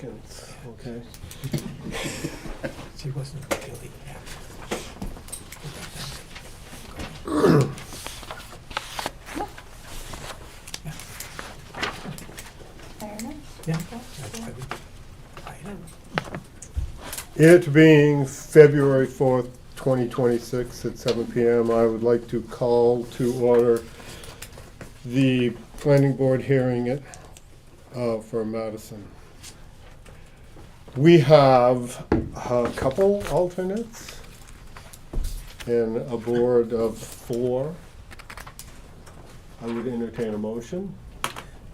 applicants, okay? She wasn't really Fair enough. Yeah. It being February 4th, 2026 at 7 PM, I would like to call to order the planning board hearing for Madison. We have a couple alternates and a board of 4. I would entertain a motion.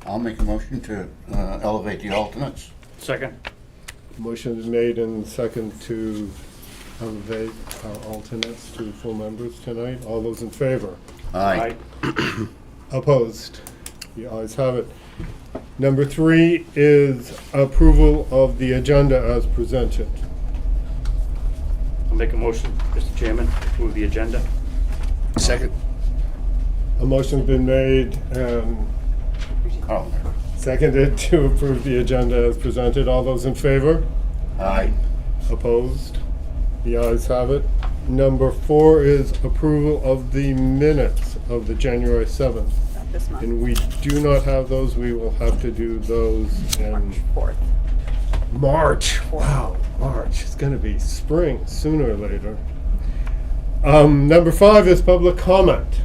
I'll make a motion to elevate the alternates. Second. Motion is made and second to elevate our alternates to full members tonight. All those in favor? Aye. Opposed? The ayes have it. Number 3 is approval of the agenda as presented. I'll make a motion, Mr. Chairman, to approve the agenda. Second. A motion's been made and Carl. seconded to approve the agenda as presented. All those in favor? Aye. Opposed? The ayes have it. Number 4 is approval of the minutes of the January 7th. Not this month, And we do not have those. We will have to do those in March 4th. March. Wow, March. It's going to be spring sooner or later. Number 5 is public comment.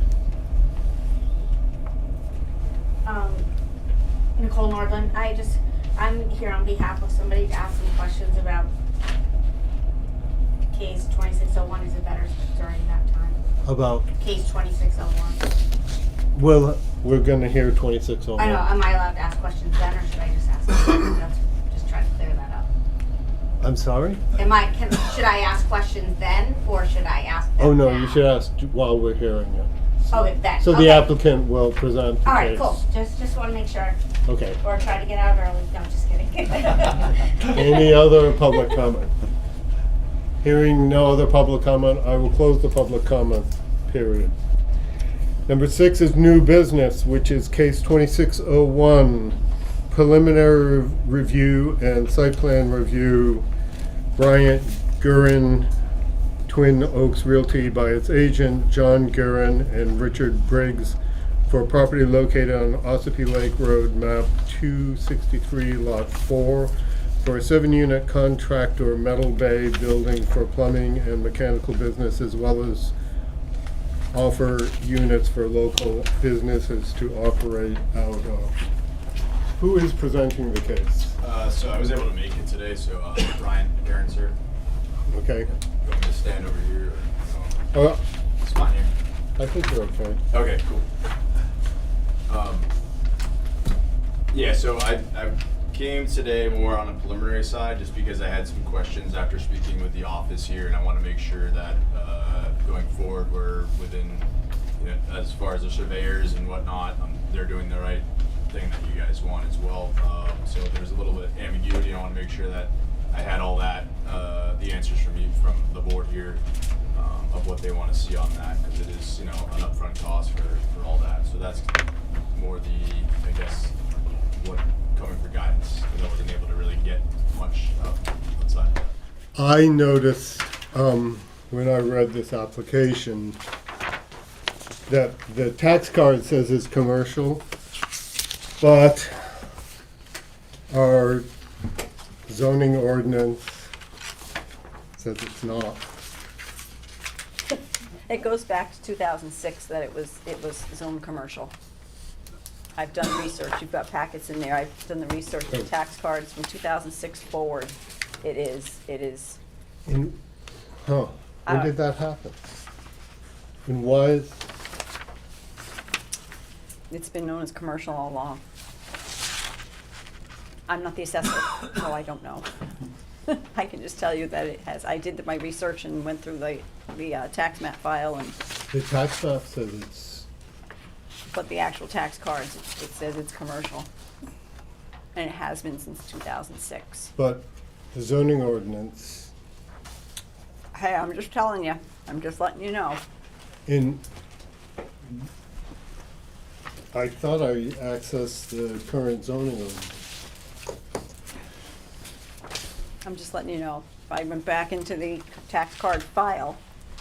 Nicole Nordland, I'm here on behalf of somebody to ask some questions about case 2601. Is it better during that time? About, Case 2601. well, we're going to hear 2601. I know, am I allowed to ask questions then, or should I just ask questions? Just try to clear that up. I'm sorry? Should I ask questions then, or should I ask them Oh, no, now? you should ask while we're hearing it. Oh, it's then. So Okay. the applicant will present the case. All right, cool. Just want to make sure, Okay. or try to get out early. No, just kidding. Any other public comment? Hearing no other public comment, I will close the public comment period. Number 6 is new business, which is case 2601, preliminary review and site plan review. Bryant Gurin, Twin Oaks Realty by its agent, John Gurin and Richard Briggs, for a property located on Ossipee Lake Road, map 263, lot 4, for a 7-unit contractor metal bay building for plumbing and mechanical business, as well as offer units for local businesses to operate out of. Who is presenting the case? So I was able to make it today, so Brian Gurin, sir. Okay. You want me to stand over here? Or, Uh, it's fine here. I think you're okay. Okay, cool. Yeah, so I came today more on a preliminary side just because I had some questions after speaking with the office here, and I want to make sure that going forward we're within, as far as the surveyors and whatnot, they're doing the right thing that you guys want as well. So there's a little bit of ambiguity. I want to make sure that I had all that, the answers from the board here, of what they want to see on that, because it is, an upfront cost for all that. So that's more the, I guess, what coming for guidance, because I wasn't able to really get much outside of that. I noticed when I read this application that the tax card says it's commercial, but our zoning ordinance says it's not. It goes back to 2006 that it was zoned commercial. I've done research, you've got packets in there, I've done the research, the tax cards from 2006 forward, it is, And, when did that happen? And why is, it's been known as commercial all along. I'm not the assessor, so I don't know. I can just tell you that it has, I did my research and went through the tax map file, and, the tax map says it's, but the actual tax cards, it says it's commercial. And it has been since 2006. but the zoning ordinance Hey, I'm just telling you, I'm just letting you know. in, I thought I accessed the current zoning ordinance. I'm just letting you know, I went back into the tax card file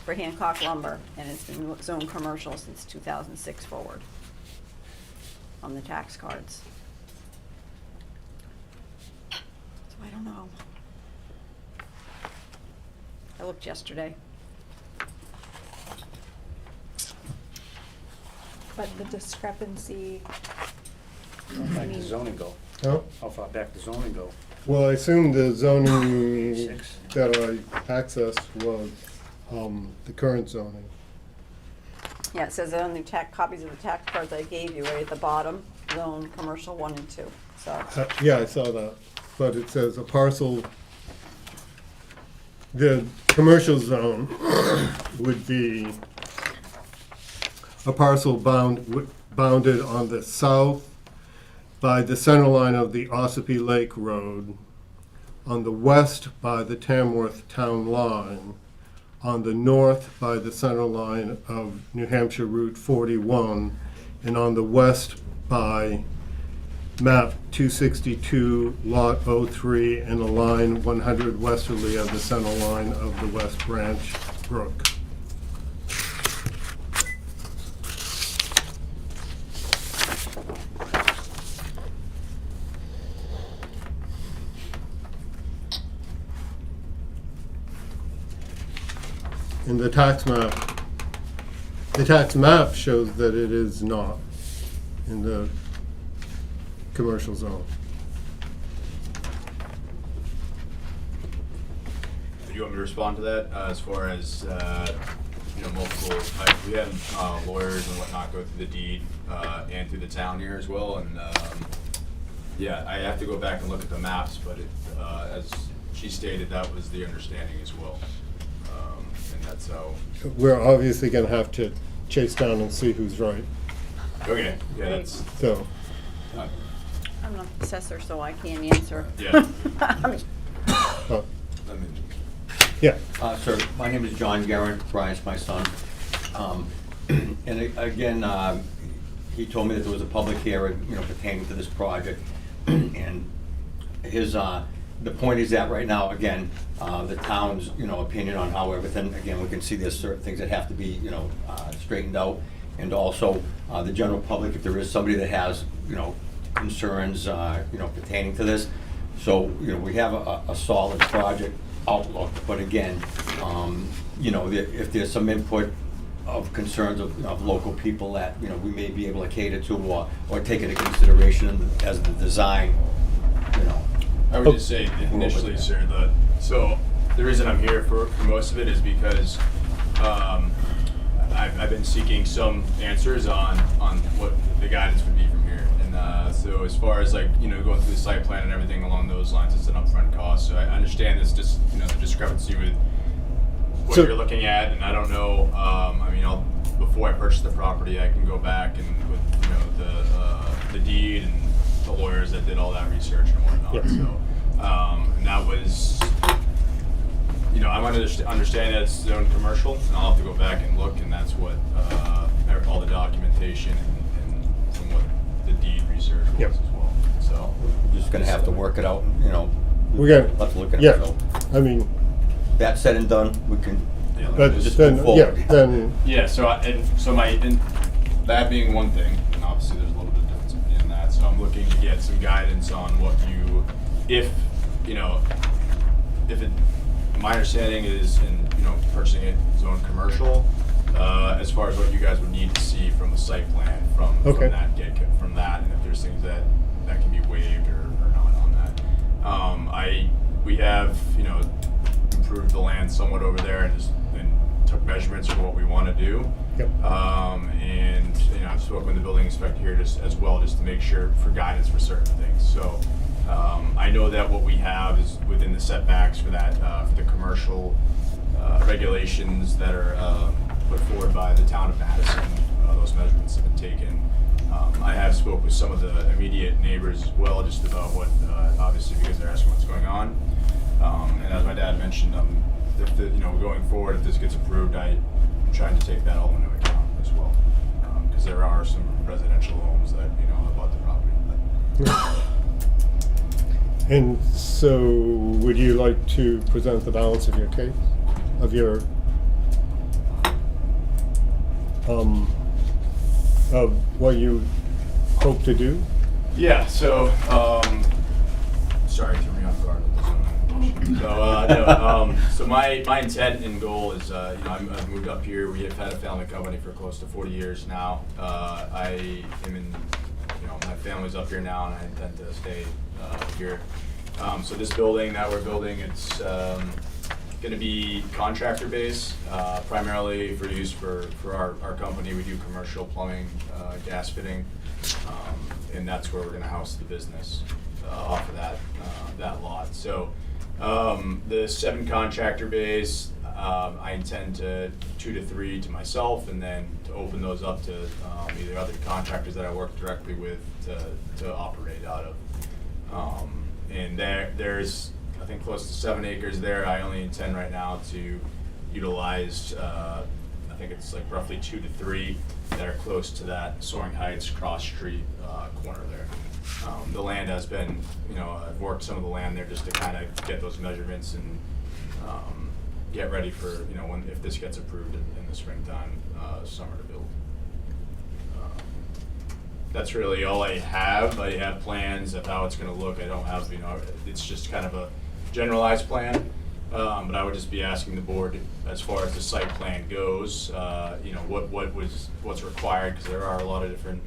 for Hancock Lumber, and it's been zone commercial since 2006 forward on the tax cards. So I don't know. I looked yesterday. But the discrepancy, How far back does zoning go? Huh? How far back does zoning go? Well, I assume the zoning Six. that I accessed was the current zoning. Yeah, it says on the copies of the tax cards I gave you, right at the bottom, zone commercial 1 and 2, so. Yeah, I saw that, but it says a parcel, the commercial zone would be a parcel bounded on the south by the center line of the Ossipee Lake Road, on the west by the Tamworth Town Line, on the north by the center line of New Hampshire Route 41, and on the west by map 262, lot 03, and a line 100 westerly of the center line of the West Branch Brook. And the tax map shows that it is not in the commercial zone. Do you want me to respond to that, as far as, multiple, we had lawyers and whatnot go through the deed, and through the town here as well, and, yeah, I have to go back and look at the maps, but it, as she stated, that was the understanding as well. And that's how, We're obviously gonna have to chase down and see who's right, okay, yeah, that's, so. I'm not the assessor, so I can't answer. yeah. uh, I mean, Yeah, Sir, my name is John Guerin, Brian's my son. And again, he told me that there was a public hearing, pertaining to this project. And his, the point is that right now, again, the town's, opinion on how everything, again, we can see there's certain things that have to be, straightened out. And also, the general public, if there is somebody that has, concerns, pertaining to this. So, we have a solid project outlook, but again, if there's some input of concerns of local people that, we may be able to cater to or take into consideration as the design, I would just say initially, sir, so the reason I'm here for most of it is because I've been seeking some answers on what the guidance would be from here. And so as far as going through the site plan and everything along those lines, it's an upfront cost. So I understand this the discrepancy with what So- you're looking at, and I don't know, before I purchase the property, I can go back and with, the deed and the lawyers that did all that research and whatnot. Yeah. So, and that was, I'm understanding that it's zone commercial, and I'll have to go back and look, and that's what, all the documentation and from what the deed research was Yep. as well, so. we're just gonna have to work it out, we're gonna, We'll have to look at it. yeah, So, I mean, that said and done, we can, Yeah, let me but just then, move forward. yeah, then, Yeah, so that being one thing, and obviously there's a little bit of difference in that, so I'm looking to get some guidance on what my understanding is purchasing it zone commercial, as far as what you guys would need to see from the site plan from Okay. that, and if there's things that can be waived or not on that. We have, improved the land somewhat over there and took measurements for what we want to do. yep, And I've spoken with the building inspector here just to make sure for guidance for certain things. So I know that what we have is within the setbacks for that for the commercial regulations that are put forward by the town of Madison. Those measurements have been taken. I have spoke with some of the immediate neighbors as well, just about what obviously because they're asking what's going on. And as my dad mentioned, if going forward, if this gets approved, I'm trying to take that all into account as well, because there are some residential homes that abut the property. And so, would you like to present the balance of your case, of your, of what you hope to do? Yeah, so, sorry, threw me off guard with this one. So my intent and goal is, I've moved up here. We have had a family company for close to 40 years now. I am in, my family's up here now, and I intend to stay here. So this building that we're building, it's going to be contractor based, primarily for use for our company. We do commercial plumbing, gas fitting, and that's where we're going to house the business off of that lot. So the 7 contractor base, I intend to 2 to 3 to myself, and then to open those up to either other contractors that I work directly with to operate out of. And there's, I think, close to 7 acres there. I only intend right now to utilize, I think it's like roughly 2 to 3 that are close to that Soaring Heights cross street corner there. The land has been, I've worked some of the land there just to kind of get those measurements and get ready for, if this gets approved in the springtime, summer to build. That's really all I have. I have plans of how it's going to look. I don't have, it's just kind of a generalized plan. But I would just be asking the board, as far as the site plan goes, what's required, because there are a lot of different,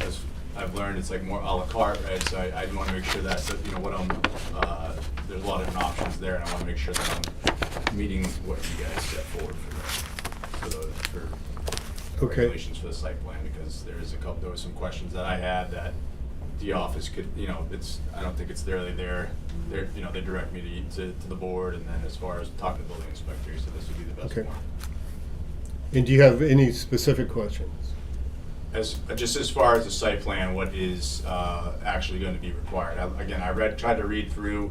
as I've learned, it's like more a la carte, right? So I want to make sure that, there's a lot of different options there, and I want to make sure that I'm meeting what you guys set forward for the Okay. regulations for the site plan, because there was some questions that I had that the office could, I don't think it's really there. They direct me to the board, and then as far as talking to the building inspector, so this would be the best Okay. one. And do you have any specific questions? Just as far as the site plan, what is actually going to be required? Tried to read through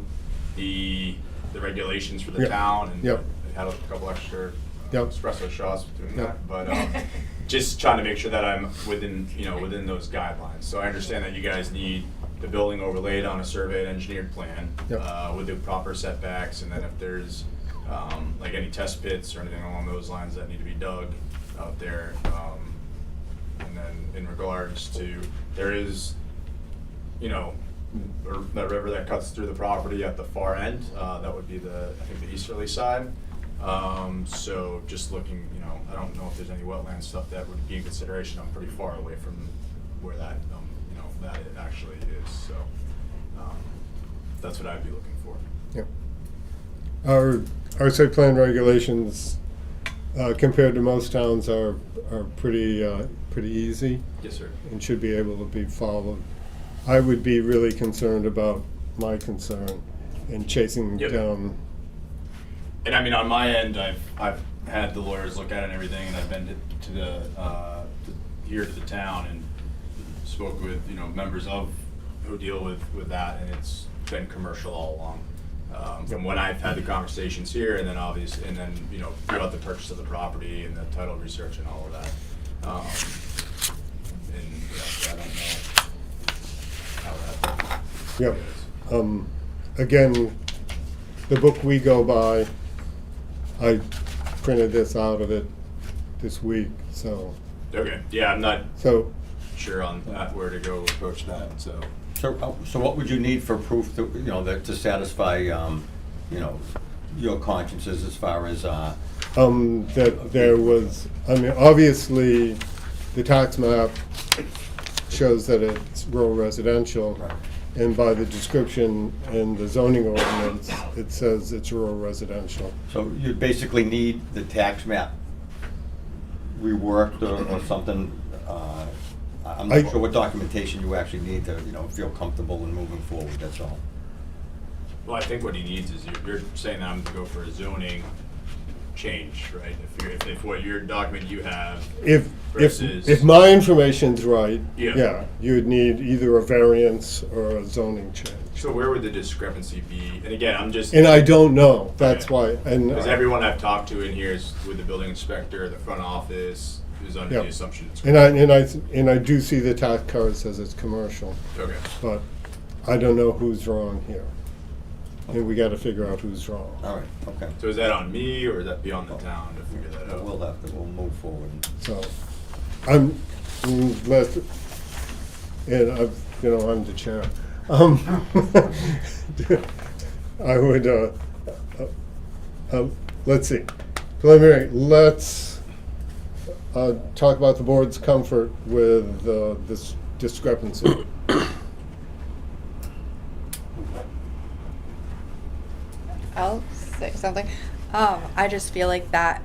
the regulations for the Yep. town, and Yep. I had a couple extra Yep. espresso shots doing Yep. that, but just trying to make sure that I'm within those guidelines. So I understand that you guys need the building overlaid on a surveyed engineered plan Yep. with the proper setbacks, and then if there's like any test pits or anything along those lines that need to be dug out there. And then in regards to, there is, that river that cuts through the property at the far end, that would be the easterly side. So just looking, I don't know if there's any wetland stuff that would be in consideration. I'm pretty far away from where that, that it actually is, so, that's what I'd be looking for. Yep. Our site plan regulations, compared to most towns, are pretty easy Yes, sir. and should be able to be followed. I would be really concerned about my concern in chasing Yep. down. And I mean, on my end, I've had the lawyers look at it and everything, and I've been here to the town and spoke with, members who deal with that, and it's been commercial all along. From when I've had the conversations here, and then throughout the purchase of the property and the title research and all of that. So I don't know how that Yep. goes. Again, the book we go by, I printed this out of it this week, so Okay, yeah, I'm not so sure on where to go approach that, so. So what would you need for proof to, to satisfy, your consciences as far as, that there was, obviously, the tax map shows that it's rural residential, Right. and by the description in the zoning ordinance, it says it's rural residential. so you basically need the tax map reworked or something? I'm I- not sure what documentation you actually need to, feel comfortable in moving forward, that's all. Well, I think what he needs is, you're saying that I'm to go for a zoning change, right? If what your document you have If versus. my information's right, Yeah. yeah, you would need either a variance or a zoning change. So where would the discrepancy be? And again, I'm just. And I don't know, that's Okay. why, and. Because everyone I've talked to in here is with the building inspector, the front office, is under the Yep. assumption it's. And I do see the tax card says it's commercial, Okay. but I don't know who's wrong here. And we gotta figure out who's wrong. All right, okay. So is that on me or is that beyond the town to figure that out? We'll move forward. So, I'm, let, and I've, I'm the chair. I would, let's see, preliminary, let's talk about the board's comfort with this discrepancy. I'll say something. I just feel like that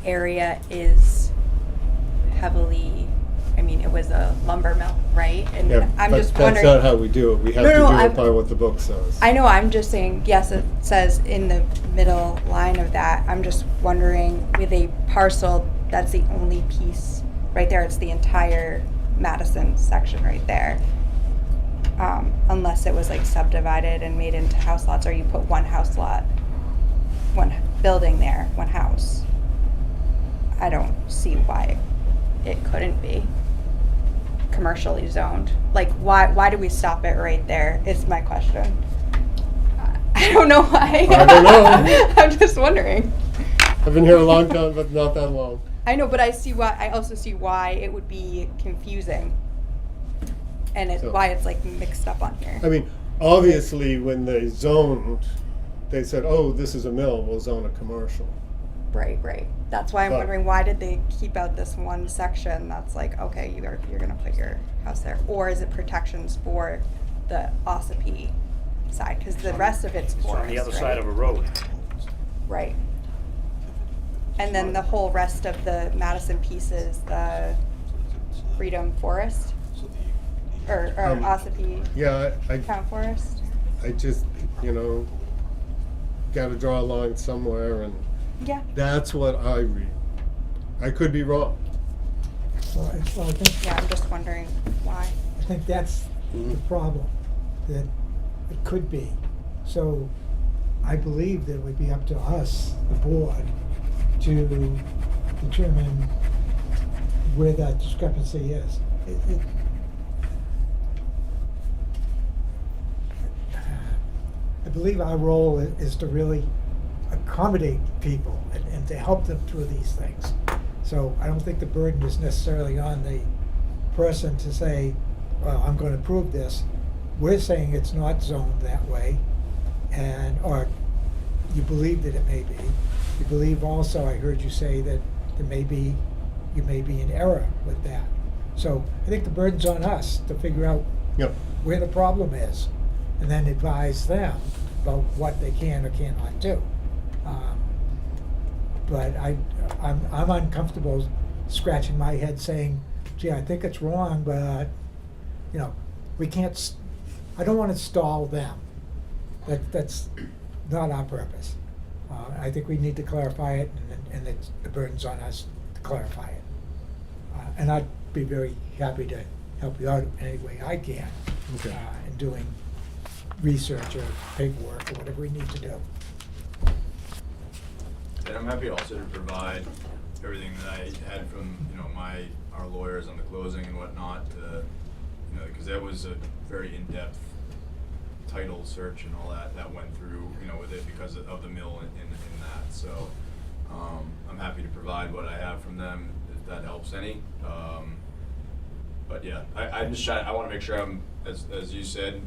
area is heavily, I mean, it was a lumber mill, right? And Yeah, I'm but just that's wondering. not how we do it. We have No, to no, do I'm- it by what the book says. I know, I'm just saying, yes, it says in the middle line of that. I'm just wondering, with a parcel, that's the only piece right there. It's the entire Madison section right there. Unless it was like subdivided and made into house lots, or you put one house lot, one building there, one house. I don't see why it couldn't be commercially zoned. Like, why do we stop it right there is my question. I don't know why. I don't know. I'm just wondering. I've been here a long time, but not that long. I know, but I see why. I also see why it would be confusing, and So- why it's like mixed up on here. I mean, obviously, when they zoned, they said, oh, this is a mill, we'll zone a commercial. Right, right. That's why I'm But- wondering, why did they keep out this one section that's like, okay, you're gonna put your house there, or is it protections for the Ossipee side? Because the rest of it's It's forest, on the other right? side of a road. Right. And then the whole rest of the Madison piece is the Freedom Forest, or Ossipee Yeah, Town Forest. I just, gotta draw a line somewhere, and Yeah. that's what I read. I could be wrong. Well, I think, Yeah, I'm just wondering why. I think that's the problem, that it could be. So I believe that it would be up to us, the board, to determine where that discrepancy is. I believe our role is to really accommodate people and to help them through these things. So I don't think the burden is necessarily on the person to say, well, I'm going to prove this. We're saying it's not zoned that way, or you believe that it may be. You believe also, I heard you say that you may be in error with that. So I think the burden's on us to figure out Yep. where the problem is, and then advise them about what they can or cannot do. But I'm uncomfortable scratching my head saying, gee, I think it's wrong, but, we can't, I don't want to stall them. That's not our purpose. I think we need to clarify it, and the burden's on us to clarify it. And I'd be very happy to help you out any way I can Okay. in doing research or paperwork or whatever we need to do. And I'm happy also to provide everything that I had from, our lawyers on the closing and whatnot, because that was a very in-depth title search and all that went through, with it because of the mill in that. So, I'm happy to provide what I have from them, if that helps any. But yeah, I'm just trying, I wanna make sure I'm, as you said,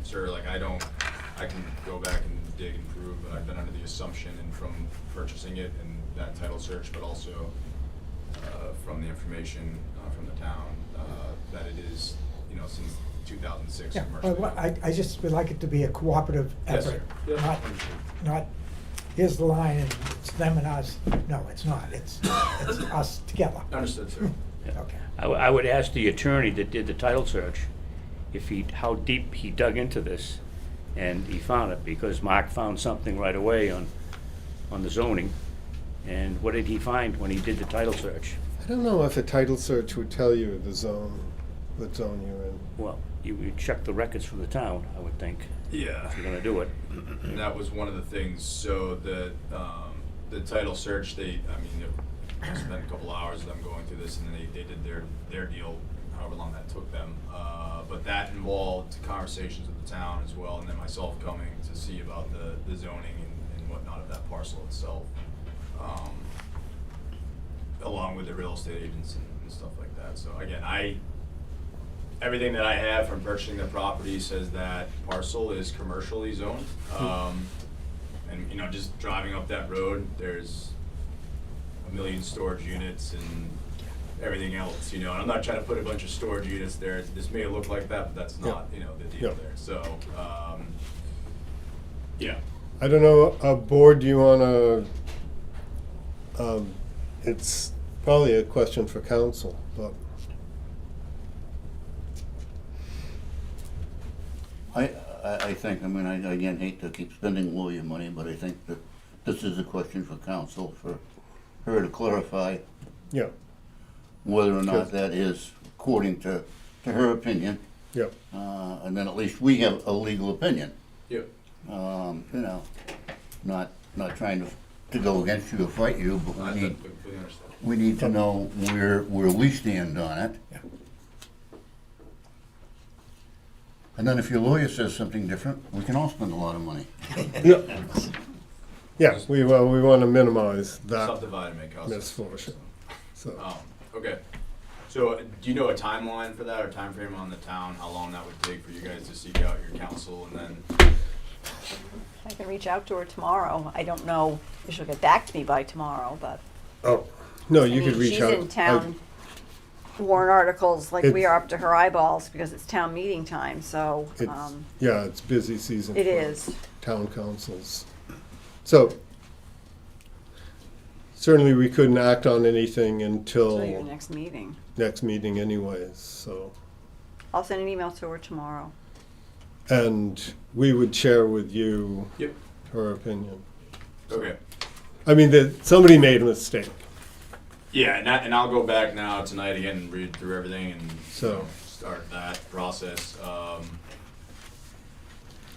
sir, like I can go back and dig and prove that I've been under the assumption and from purchasing it and that title search, but also, from the information, from the town, that it is, since 2006 Yeah, commercially. but I just would like it to be a cooperative Yes, effort, sir. Yes, not, understood. not, here's the line and it's them and us. No, it's not. It's us together. Understood, sir. Okay. I would ask the attorney that did the title search how deep he dug into this, and he found it, because Mark found something right away on the zoning. And what did he find when he did the title search? I don't know if a title search would tell you the zone, what zone you're in. Well, you would check the records from the town, I would think, Yeah. if you're gonna do it. And that was one of the things, so the title search, I spent a couple hours of them going through this, and then they did their deal however long that took them. But that involved conversations with the town as well, and then myself coming to see about the zoning and whatnot of that parcel itself. Along with the real estate agents and stuff like that. So again, everything that I have from purchasing the property says that parcel is commercially zoned. And you know, just driving up that road, there's a million storage units and everything else, you know, and I'm not trying to put a bunch of storage units there. This may look like that, but that's not, you know, the deal Yeah. there. So, yeah. I don't know, board, do you wanna, it's probably a question for council, but I think, I mean, I again hate to keep spending lawyer money, but I think that this is a question for council, for her to clarify yeah, whether or Good. not that is according to her opinion. yeah. And then at least we have a legal opinion. Yep. You know, not trying to go against you or fight you, but I we need, completely understand. we need to know where we stand on it. And then if your lawyer says something different, we can all spend a lot of money. Yeah, yeah, we wanna minimize that Subdivide and make houses. misfortune, so. Okay. So do you know a timeline for that or time frame on the town, how long that would take for you guys to seek out your counsel and then? I can reach out to her tomorrow. I don't know if she'll get back to me by tomorrow, but Oh, no, I you could mean, reach out. she's in town warrant articles like we are up to her eyeballs because it's town meeting time, so, It's, yeah, it's busy season. it for is. Town councils. So, certainly we couldn't act on anything So your until next meeting. next meeting anyways, so. I'll send an email to her tomorrow. And we would share with you Yep. her opinion. Okay. I mean, that somebody made a mistake, Yeah, and I'll go back now tonight again and read through everything and So- start that process.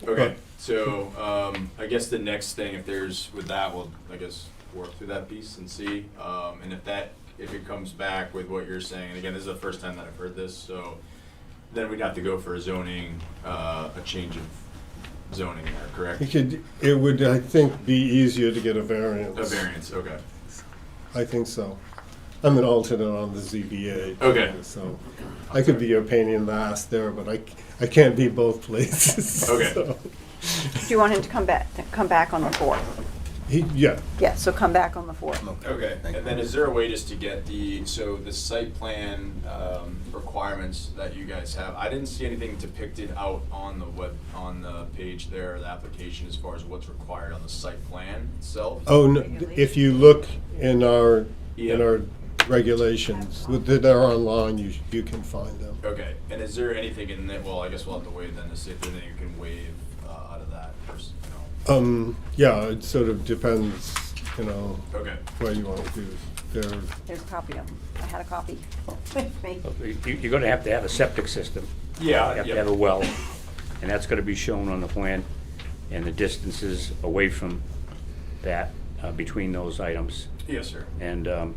Okay, so I guess the next thing, if there's with that, we'll I guess work through that piece and see. And if it comes back with what you're saying, and again, this is the first time that I've heard this, so then we'd have to go for a zoning, a change of zoning there, correct? it would, I think, be easier to get a variance. A variance, okay. I think so. I'm an alternate on the ZBA. Okay. So I could be your pain in the ass there, but I can't be both places. Okay. So, Do you want him to come back on the 4th? Yeah, Yeah, so come back on the 4th. Okay, and then is there a way just to get the site plan requirements that you guys have? I didn't see anything depicted out on the page there, the application, as far as what's required on the site plan itself. oh, no, if you look in our Yeah. regulations, that are online, you can find them. Okay, and is there anything in there, well, I guess we'll have to wait then to see if there's anything you can waive out of that, you know? Yeah, it sort of depends, Okay, what you want to do. There, There's a copy of them. I had a copy with me. You're gonna have to have a septic system. yeah, You have to yeah. have a well, and that's gonna be shown on the plan, and the distances away from that, between those items, Yes, sir. and, a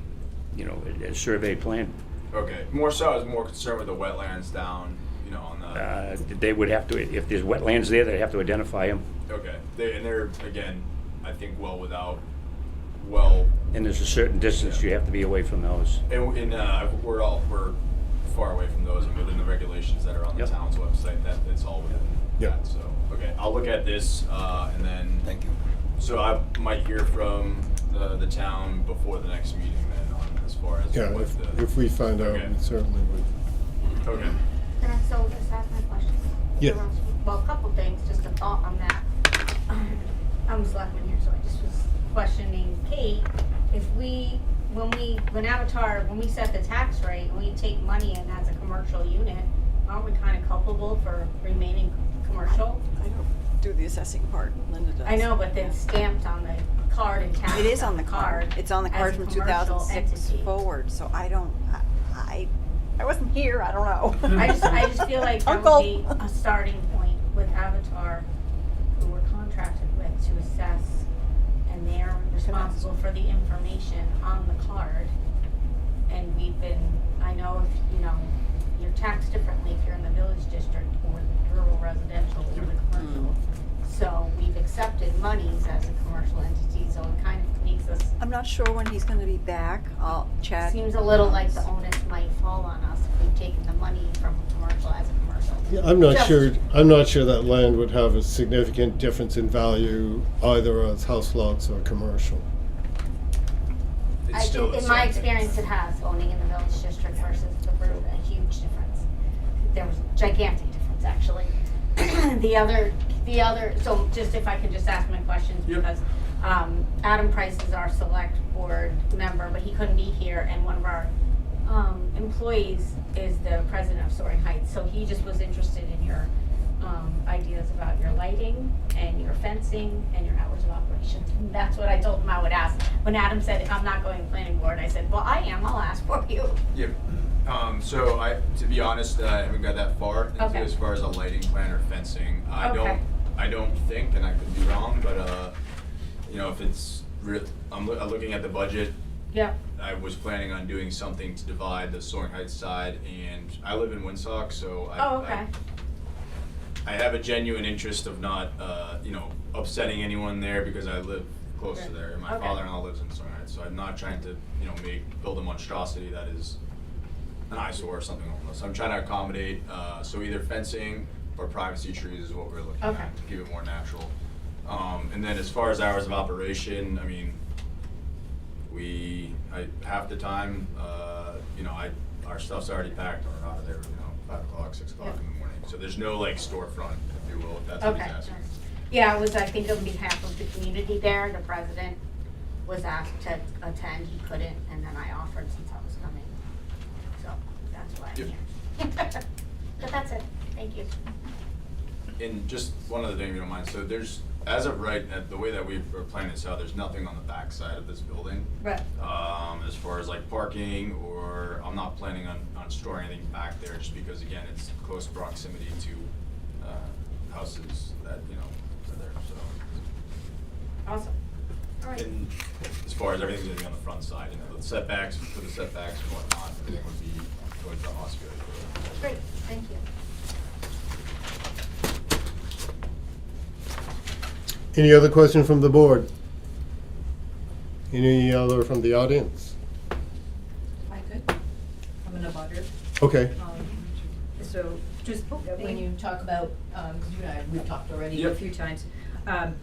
survey plan. Okay, more so, I was more concerned with the wetlands down, you know, on the. They would have to, if there's wetlands there, they'd have to identify them, Okay, they're, again, I think and there's a certain distance you have to be away from those. and we're far away from those and within the regulations that are on the Yep. town's website, that it's all within Yeah. that, so, okay, I'll look at this, and then. Thank you. So I might hear from the town before the next meeting then on as far as yeah, what the. if we find out, Okay. we certainly would. Okay, Can I still just ask my question? Yeah. Well, a couple things, just a thought on that. I'm a selectman here, so I just was questioning Kate, when Avatar, when we set the tax rate, when we take money in as a commercial unit, aren't we kind of culpable for remaining commercial? I don't do the assessing part, Linda does. I know, but it's stamped on the card and taxed It is on the card. It's on the as card a from commercial 2006 entity. forward, so I don't, I wasn't here, I don't know. I just feel like that Uncle. would be a starting point with Avatar, who we're contracted with to assess, and they're responsible for the information on the card. And I know if, you're taxed differently if you're in the village district or the rural residential or the commercial. So we've accepted monies as a commercial entity, so it kind of makes us, I'm not sure when he's gonna be back. Chad. seems a little like the onus might fall on us if we've taken the money from commercial as a commercial. Yeah, I'm not Just- sure, I'm not sure that land would have a significant difference in value either as house lots or commercial. It's still the In my same thing. experience, it has, owning in the village district versus the rural, a huge difference. There was a gigantic difference, actually. The other, so just if I could just ask my questions, Yep. because Adam Price is our select board member, but he couldn't be here, and one of our employees is the president of Soaring Heights, so he just was interested in your ideas about your lighting and your fencing and your hours of operations. And that's what I told him I would ask. When Adam said, I'm not going to planning board, I said, well, I am, I'll ask for you. Yep. So to be honest, I haven't got that far into Okay. as far as a lighting plan or fencing. Okay. I don't think, and I could be wrong, but if it's I'm looking at the budget. Yep, I was planning on doing something to divide the Soaring Heights side, and I live in Woonsock, so I have a genuine interest of not, upsetting anyone there because I live close to Right. there. My Okay. father-in-law lives in Soaring Heights, so I'm not trying to, build a monstrosity that is an eyesore or something like that. So I'm trying to accommodate, so either fencing or privacy trees is what we're looking Okay. at to keep it more natural. And then as far as hours of operation, I mean, half the time, our stuff's already packed or out of there, 5 o'clock, 6 o'clock in the morning. So there's no like storefront, if you will, if that's what okay. he's asking. Yeah, it was, I think, on behalf of the community there, the president was asked to attend, he couldn't, and then I offered since I was coming. So, that's why I'm here. But that's it, thank you. And just one other thing, if you don't mind, so there's, as of right, the way that we're planning this out, there's nothing on the back side of this building. Right. As far as like parking, or I'm not planning on storing anything back there, just because again, it's close proximity to, houses that, are there, so. Awesome. All right. And as far as everything's gonna be on the front side, the setbacks, for the setbacks and whatnot, everything would be towards the hospital. Great, thank you. Any other question from the board? Any other from the audience? I could. I'm in a butter. Okay. So just when you talk about, because you and I, we've talked already a Yep. few times, that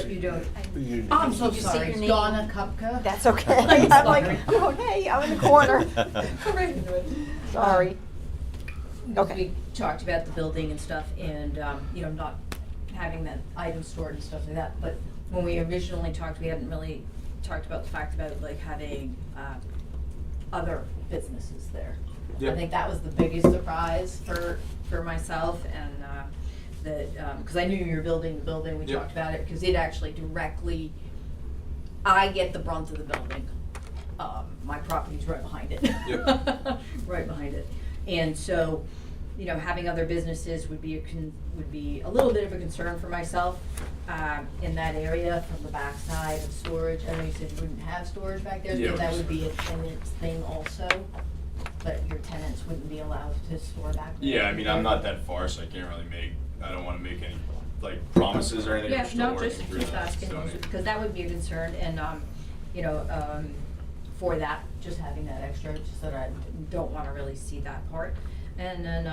you don't. You- Oh, I'm so Did you say sorry. your name? Donna Kupka. That's okay. I'm I'm like, sorry. oh, hey, I'm in the corner. Come right into it. Sorry. Because Okay. we talked about the building and stuff and, not having that item stored and stuff like that. But when we originally talked, we hadn't really talked about the fact about like having, other businesses there. I Yep. think that was the biggest surprise for myself and, because I knew you were building the building, we Yep. talked about it, because it actually directly, I get the brunt of the building. My property's right behind it. Yep. Right behind it. And so, having other businesses would be a little bit of a concern for myself, in that area from the backside of storage. I know you said you wouldn't have storage back there, Yeah. so that would be a tenant's thing also. But your tenants wouldn't be allowed to store back there. Yeah, I mean, I'm not that far, so I can't really I don't wanna make any, like, promises or anything. Yeah, We're still no, working just through that, asking, so- because that would be a concern, and, for that, just having that extra, just that I don't wanna really see that part. And then,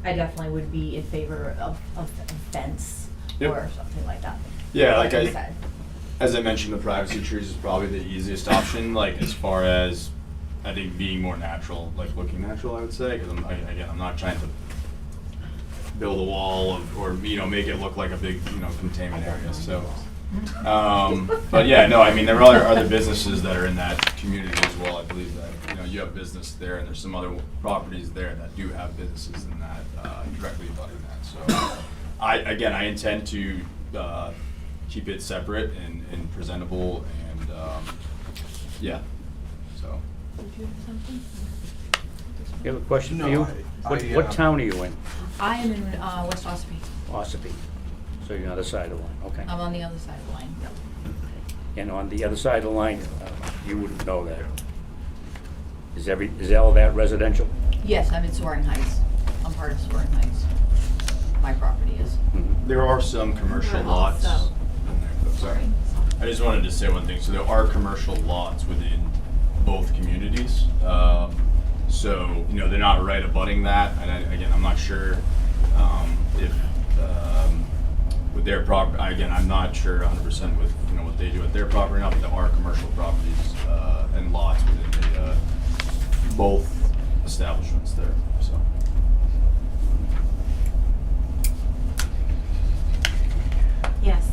I definitely would be in favor of a fence Yep. or something like that. Yeah, like you I, said. as I mentioned, the privacy trees is probably the easiest option, like, as far as, I think, being more natural, like, looking natural, I would say, because I'm not trying to build a wall or, make it look like a big, containment area, so. But yeah, no, I mean, there are other businesses that are in that community as well. I believe that, you have business there, and there's some other properties there that do have businesses in that, directly abutting that. So, I intend to keep it separate and presentable, and, yeah, so. You have a question for No, you? I, What town are you in? I am in, West Ossipee. Ossipee. So you're on the other side of the line, okay. I'm on the other side of the line. And on the other side of the line, you wouldn't know that. Is all that residential? Yes, I'm in Soaring Heights. I'm part of Soaring Heights. My property is. There are some commercial We're lots. also- in there. Oh, sorry. I just wanted to say one thing. So there are commercial lots within both communities. So, you know, they're not right abutting that. And again, I'm not sure if with their property, again, I'm not sure 100% with, you know, what they do at their property or not, but there are commercial properties and lots within the, both establishments there, so. Yes,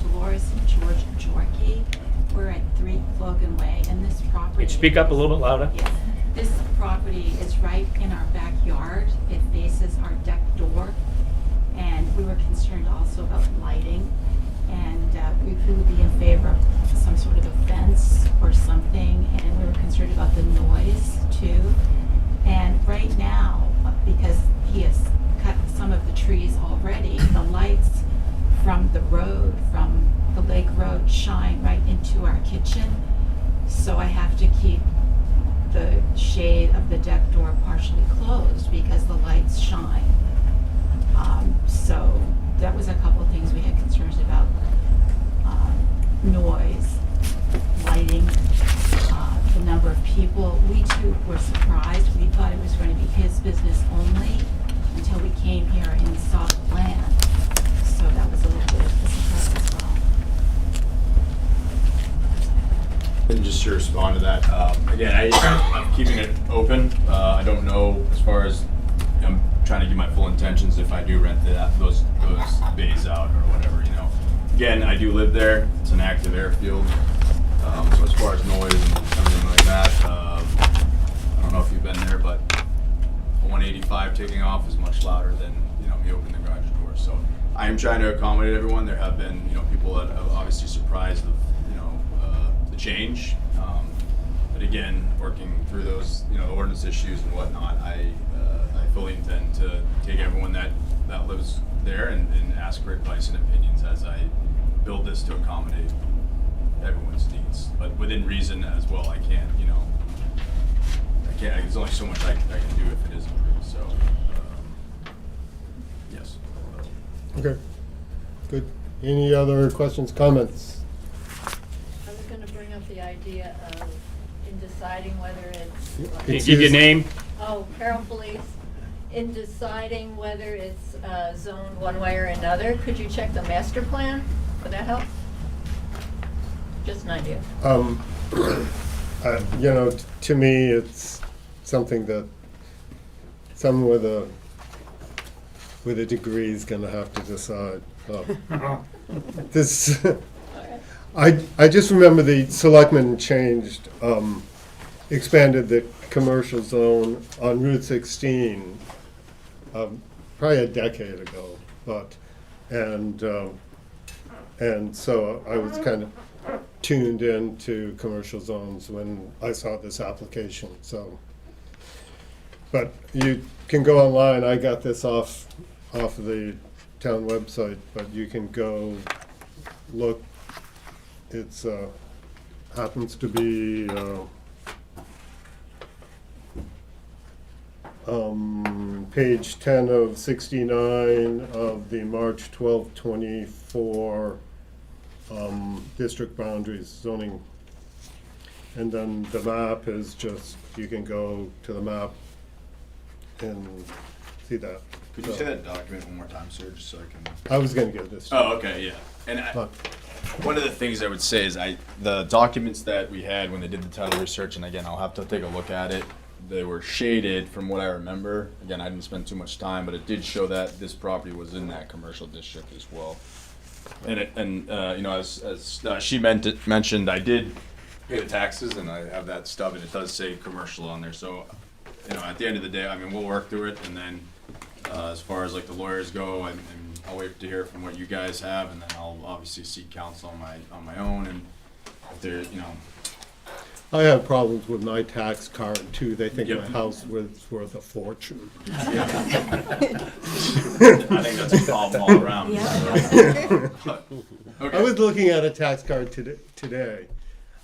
Dolores and George Jorke. We're at 3 Logan Way, and this property. Could you speak up a little bit louder? Yes, this property is right in our backyard. It faces our deck door, and we were concerned also about lighting, and we would be in favor of some sort of a fence or something, and we were concerned about the noise too. And right now, because he has cut some of the trees already, the lights from the road, from the lake road, shine right into our kitchen. So I have to keep the shade of the deck door partially closed because the lights shine. So that was a couple of things we had concerns about. Noise, lighting, the number of people. We too were surprised. We thought it was going to be his business only until we came here and saw the plan. So that was a little bit of a surprise as well. And just to respond to that, again, I'm keeping it open. I don't know as far as, I'm trying to give my full intentions if I do rent those bays out or whatever, you know. Again, I do live there. It's an active airfield. So as far as noise and everything like that, I don't know if you've been there, but a 185 taking off is much louder than, you know, me opening the garage door. So I am trying to accommodate everyone. There have been, you know, people that are obviously surprised of, you know, the change. But again, working through those, you know, ordinance issues and whatnot, I fully intend to take everyone that lives there and ask for advice and opinions as I build this to accommodate everyone's needs, but within reason as well. I can't, you know, there's only so much I can do if it is approved, so, yes. Okay, good. Any other questions, comments? I was gonna bring up the idea of, in deciding whether it's. Can you give your name? Oh, Carol Felice. In deciding whether it's zoned one way or another, could you check the master plan? Would that help? Just an idea. You know, to me, it's something that someone with a degree is gonna have to decide. This, I just remember the selectmen changed, expanded the commercial zone on Route 16, probably a decade ago, and so I was kind of tuned into commercial zones when I saw this application, so. But you can go online, I got this off of the town website, but you can go look. It's, happens to be, page 10 of 69 of the March 12, 24 district boundaries zoning. And then the map is just, you can go to the map and see that. Could you say that document one more time, sir, just so I can? I was gonna give this to Oh, okay, yeah. And one of the things I would say is the documents that we had when they did the title research, and again, I'll have to take a look at it. They were shaded from what I remember. Again, I didn't spend too much time, but it did show that this property was in that commercial district as well. And you know, as she mentioned, I did pay the taxes, and I have that stub, and it does say commercial on there. So, you know, at the end of the day, I mean, we'll work through it, and then as far as like the lawyers go, and I'll wait to hear from what you guys have, and then I'll obviously seek counsel on my own, and if there, you know. I have problems with my tax card too. They think Yep. my house was worth a fortune. I think that's a problem all around. But, okay. I was looking at a tax card today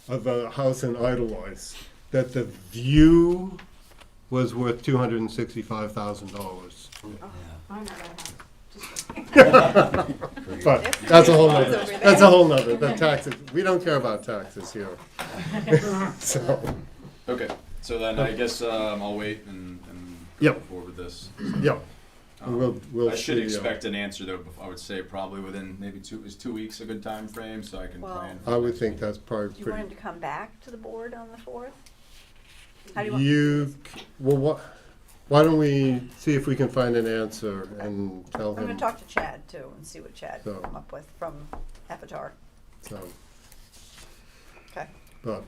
of a house in Edelweiss, that the view was worth $265,000. I'm not gonna have. But that's a whole nother, the taxes, we don't care about taxes here. So, Okay, so then I guess I'll wait and go Yep. forward with this. yeah. We'll I should see, expect an answer though. I would say probably within maybe 2 weeks a good time frame, so I can Well, plan. for I would next think week. that's probably Do you want him pretty. to come back to the board on the 4th? How do you want? Why don't we see if we can find an answer and tell I'm gonna him, talk to Chad too and see what Chad can So- come up with from Avatar. so, Okay. but,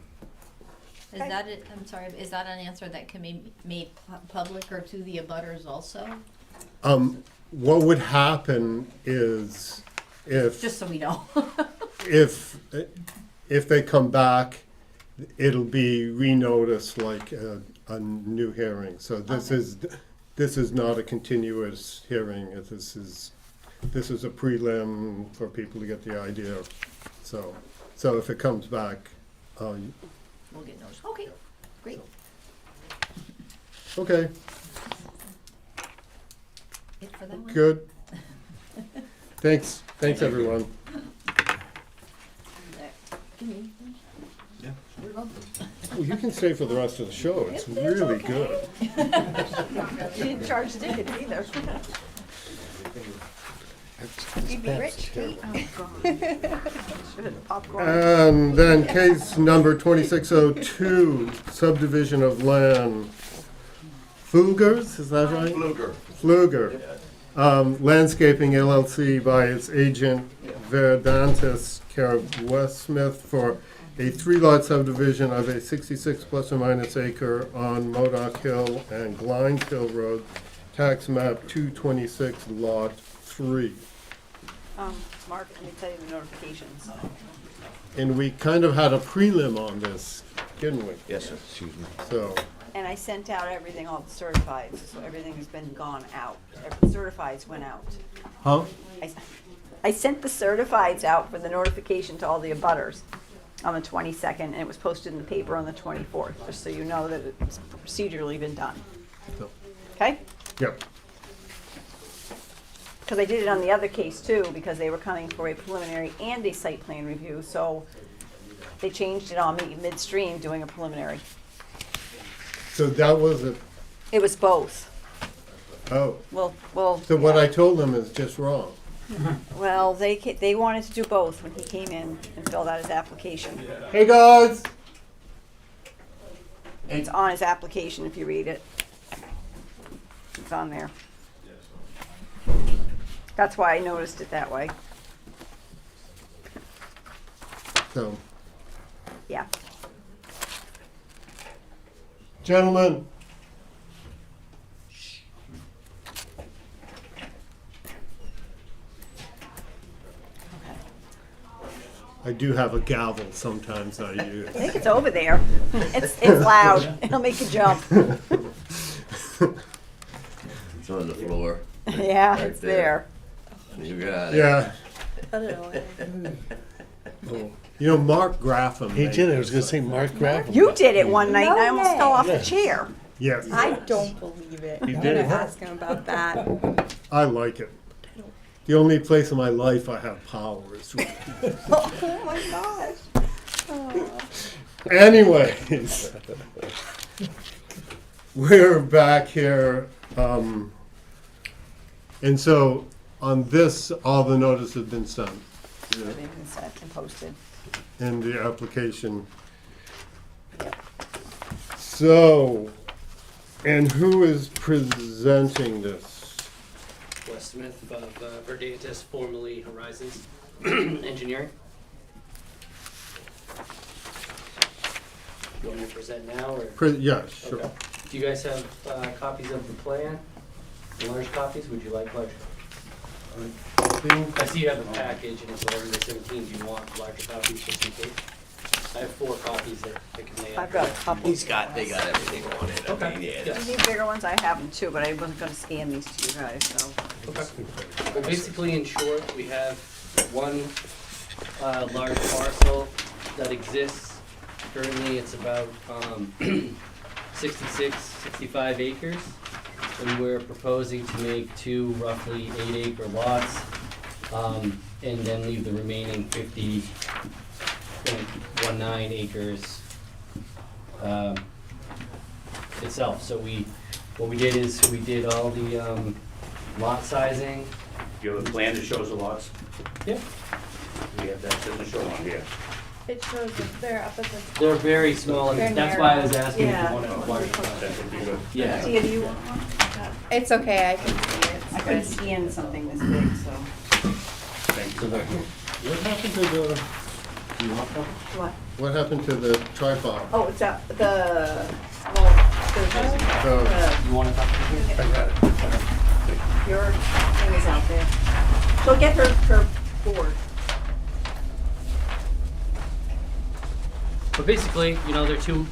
Is that it, I'm sorry, is that an answer that can be made public or to the abutters also? what would happen is if. Just so we know. If they come back, it'll be renoticed like a new hearing. So this is not a continuous hearing. This is a prelim for people to get the idea. So if it comes back, We'll get notice. Okay, great. okay, It for that one? good. Thanks everyone. Oh, you can stay for the rest of the show. It's really good. You didn't charge tickets either. You'd be rich, Kate. Popcorn. And then case number 2602, subdivision of land. Flugers, is that right? Fluger. Landscaping LLC by its agent Verdantis, care of West Smith, for a 3-lot subdivision of a 66 plus or minus acre on Modoc Hill and Glide Hill Road, tax map 226, lot 3. Mark, let me tell you the notifications. And we kind of had a prelim on this, didn't we? Yes, sir, excuse me. So, And I sent out everything, all the certifieds, so everything has been gone out. Certifieds went out. huh? I sent the certifieds out for the notification to all the abutters on the 22nd, and it was posted in the paper on the 24th, just so you know that it's procedurally been done. So, Okay? yep. Because I did it on the other case too, because they were coming for a preliminary and a site plan review, so they changed it on me midstream doing a preliminary. So that was it. It was both. Oh, Well, so what I told them is just wrong. well, they wanted to do both when he came in and filled out his application. Hey guys. It's on his application if you read it. It's on there. That's why I noticed it that way. So, Yeah. gentlemen. I do have a gavel sometimes I use. I think it's over there. It's loud. It'll make you jump. It's on the floor. Yeah, Right it's there. You got it. Yeah. Oh. You know, Mark Graffam. He did it. I was going to say Mark Graffam. You did it one night and I almost fell off the chair. Yes, I don't believe it. You I'm did gonna it. ask him about that. I like it. The only place in my life I have power is. Oh my gosh. Oh. Anyways, we're back here, and so on this, all the notices have been sent Everything's been set and posted. in the application. So, and who is presenting this? Wes Smith of Verdantis, formerly Horizons Engineering. You want me to present now, or? Yeah, sure. Okay. Do you guys have copies of the plan? Large copies? Would you like large? I see you have a package and it's already 17. Do you want larger copies just in case? I have 4 copies that I can lay out. I've got a couple. They got everything on it. Okay. If you need bigger ones, I have them too, but I wasn't gonna scan these to you guys, so. Okay. Well, basically, in short, we have one large parcel that exists. Currently, it's about 66, 65 acres. And we're proposing to make 2 roughly 8-acre lots, and then leave the remaining 50.19 acres itself. So what we did is we did all the lot sizing. You have a plan that shows the lots? Yep. We have that to show on here. It shows that they're up at the. They're very small, and They're that's why I was narrow. asking if Yeah. you wanted a larger That lot. would be good. Yeah. Tia, do you want one? It's okay, I can see it. I couldn't scan something this big, so. Thank you. What happened to the, What? what happened to the tripod? Oh, it's out, well, there's You want to talk to me? I got it. your thing is out there. So get her board. But basically, you know, they're two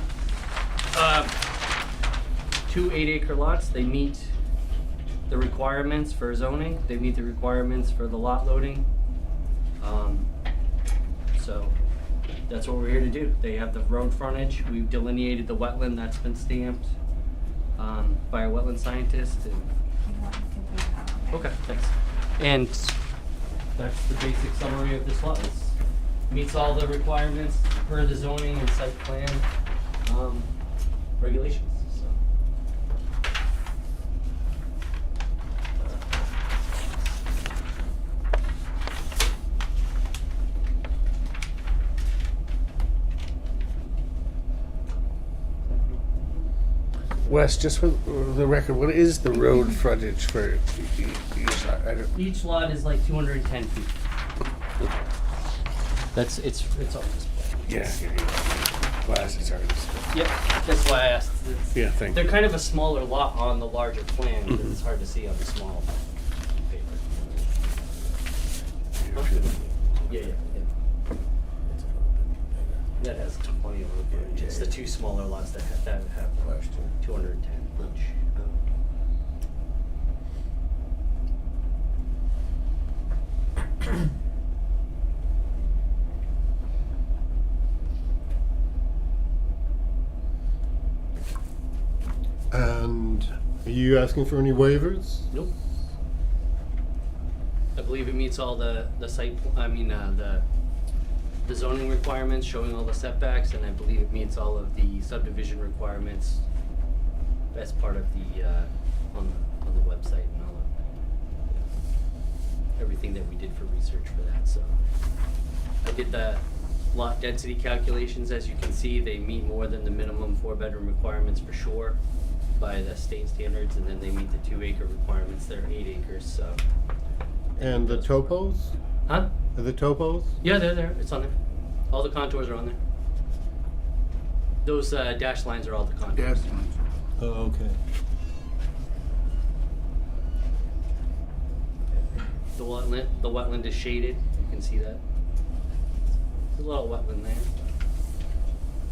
8-acre lots. They meet the requirements for zoning. They meet the requirements for the lot loading. So that's what we're here to do. They have the road frontage. We've delineated the wetland that's been stamped by our wetland scientist. And okay, thanks. And that's the basic summary of this lot. It meets all the requirements per the zoning and site plan regulations. So. Wes, just for the record, what is the road frontage for each lot? I don't, Each lot is like 210 feet. That's it's on this plan. yeah. Glasses are this. Yep, that's why I asked. Yeah, thank They're you. kind of a smaller lot on the larger plan because it's hard to see on the small paper. Yeah, yeah, yeah. That has plenty of room frontage. It's the 2 smaller lots that have 210 each. And are you asking for any waivers? Nope. I believe it meets all the site, the zoning requirements, showing all the setbacks, and I believe it meets all of the subdivision requirements as part of the, on the website and all of, everything that we did for research for that, so. I did the lot density calculations, as you can see, they meet more than the minimum 4-bedroom requirements for sure by the state standards, and then they meet the 2-acre requirements, they're 8 acres, so. And the topos? Huh? Are the topos? Yeah, they're there, it's on there. All the contours are on there. Those dashed lines are all the contours. Yes. Oh, okay. The wetland is shaded, you can see that. There's a little wetland there.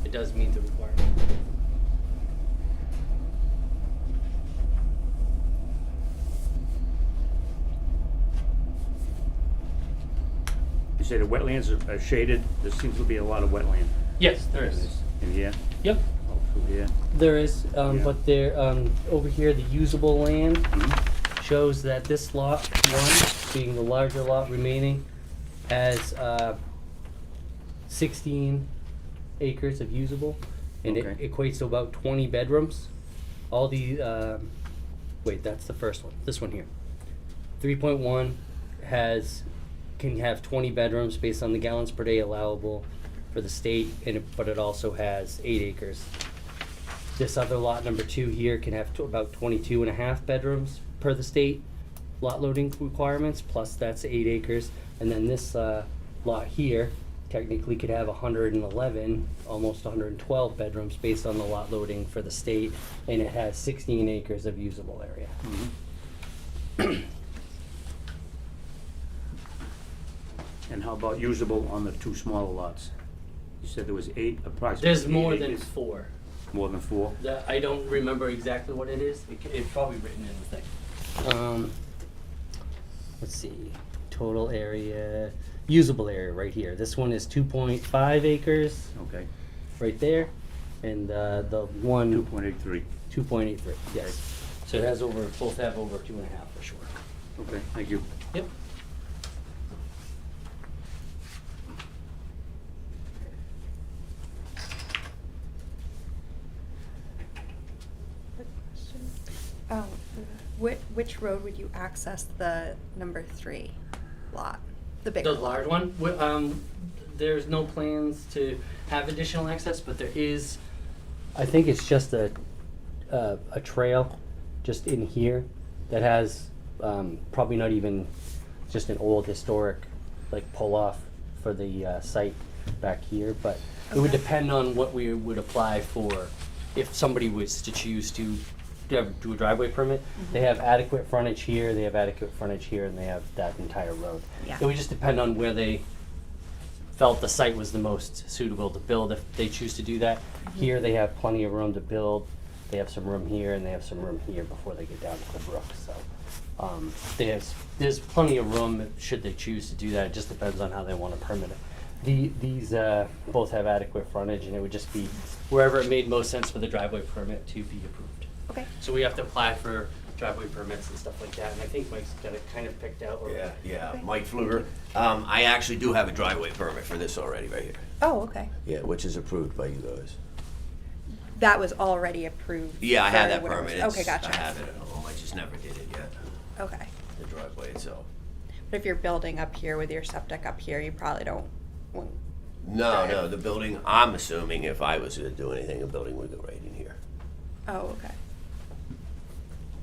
It does meet the requirement. You say the wetlands are shaded, there seems to be a lot of wetland. Yes, there is. In here, Yep, all through here. there is, Yeah. but there, over here, the usable land shows that this lot, 1, being the larger lot remaining, has 16 acres of usable, and it Okay. equates to about 20 bedrooms. All the, wait, that's the first one, this one here. 3.1 can have 20 bedrooms based on the gallons per day allowable for the state, but it also has 8 acres. This other lot, number 2 here, can have about 22 and a half bedrooms per the state lot loading requirements, plus that's 8 acres. And then this lot here technically could have 111, almost 112 bedrooms based on the lot loading for the state, and it has 16 acres of usable area. And how about usable on the 2 smaller lots? You said there was 8, approximately. There's more 8 than acres. 4. More than 4? I don't remember exactly what it is. It's probably written in the thing. Let's see. Total area, usable area right here. This one is 2.5 acres Okay. right there. And the one. 2.83. 2.83, yes. So it has over, both have over 2.5 for sure. Okay, thank you. Yep. Oh, which road would you access the number 3 lot? The bigger The lot? large one, there's no plans to have additional access, but there is, I think it's just a trail just in here that has, probably not even, just an old historic, like, pull-off for the site back here, but it would Okay. depend on what we would apply for if somebody was to choose to do a driveway permit. They have adequate frontage here, they have adequate frontage here, and they have that entire road. Yeah. It would just depend on where they felt the site was the most suitable to build if they choose to do that. Here, they have plenty of room to build. They have some room here, and they have some room here before they get down to the brook, so. There's plenty of room should they choose to do that. It just depends on how they want to permit it. These both have adequate frontage, and it would just be wherever it made most sense for the driveway permit to be approved. Okay. So we have to apply for driveway permits and stuff like that, and I think Mike's got it kind of picked out. Or Yeah, Okay. Mike Fluger. I actually do have a driveway permit for this already, right here. Oh, okay. Yeah, which is approved by you guys. That was already approved. Yeah, I had for that whatever- permit. Okay, It's- gotcha. I have it at home, I just never did it yet, Okay. the driveway itself. But if you're building up here with your septic up here, you probably don't want. No, the building, I'm assuming if I was to do anything, the building would go right in here. Oh, okay.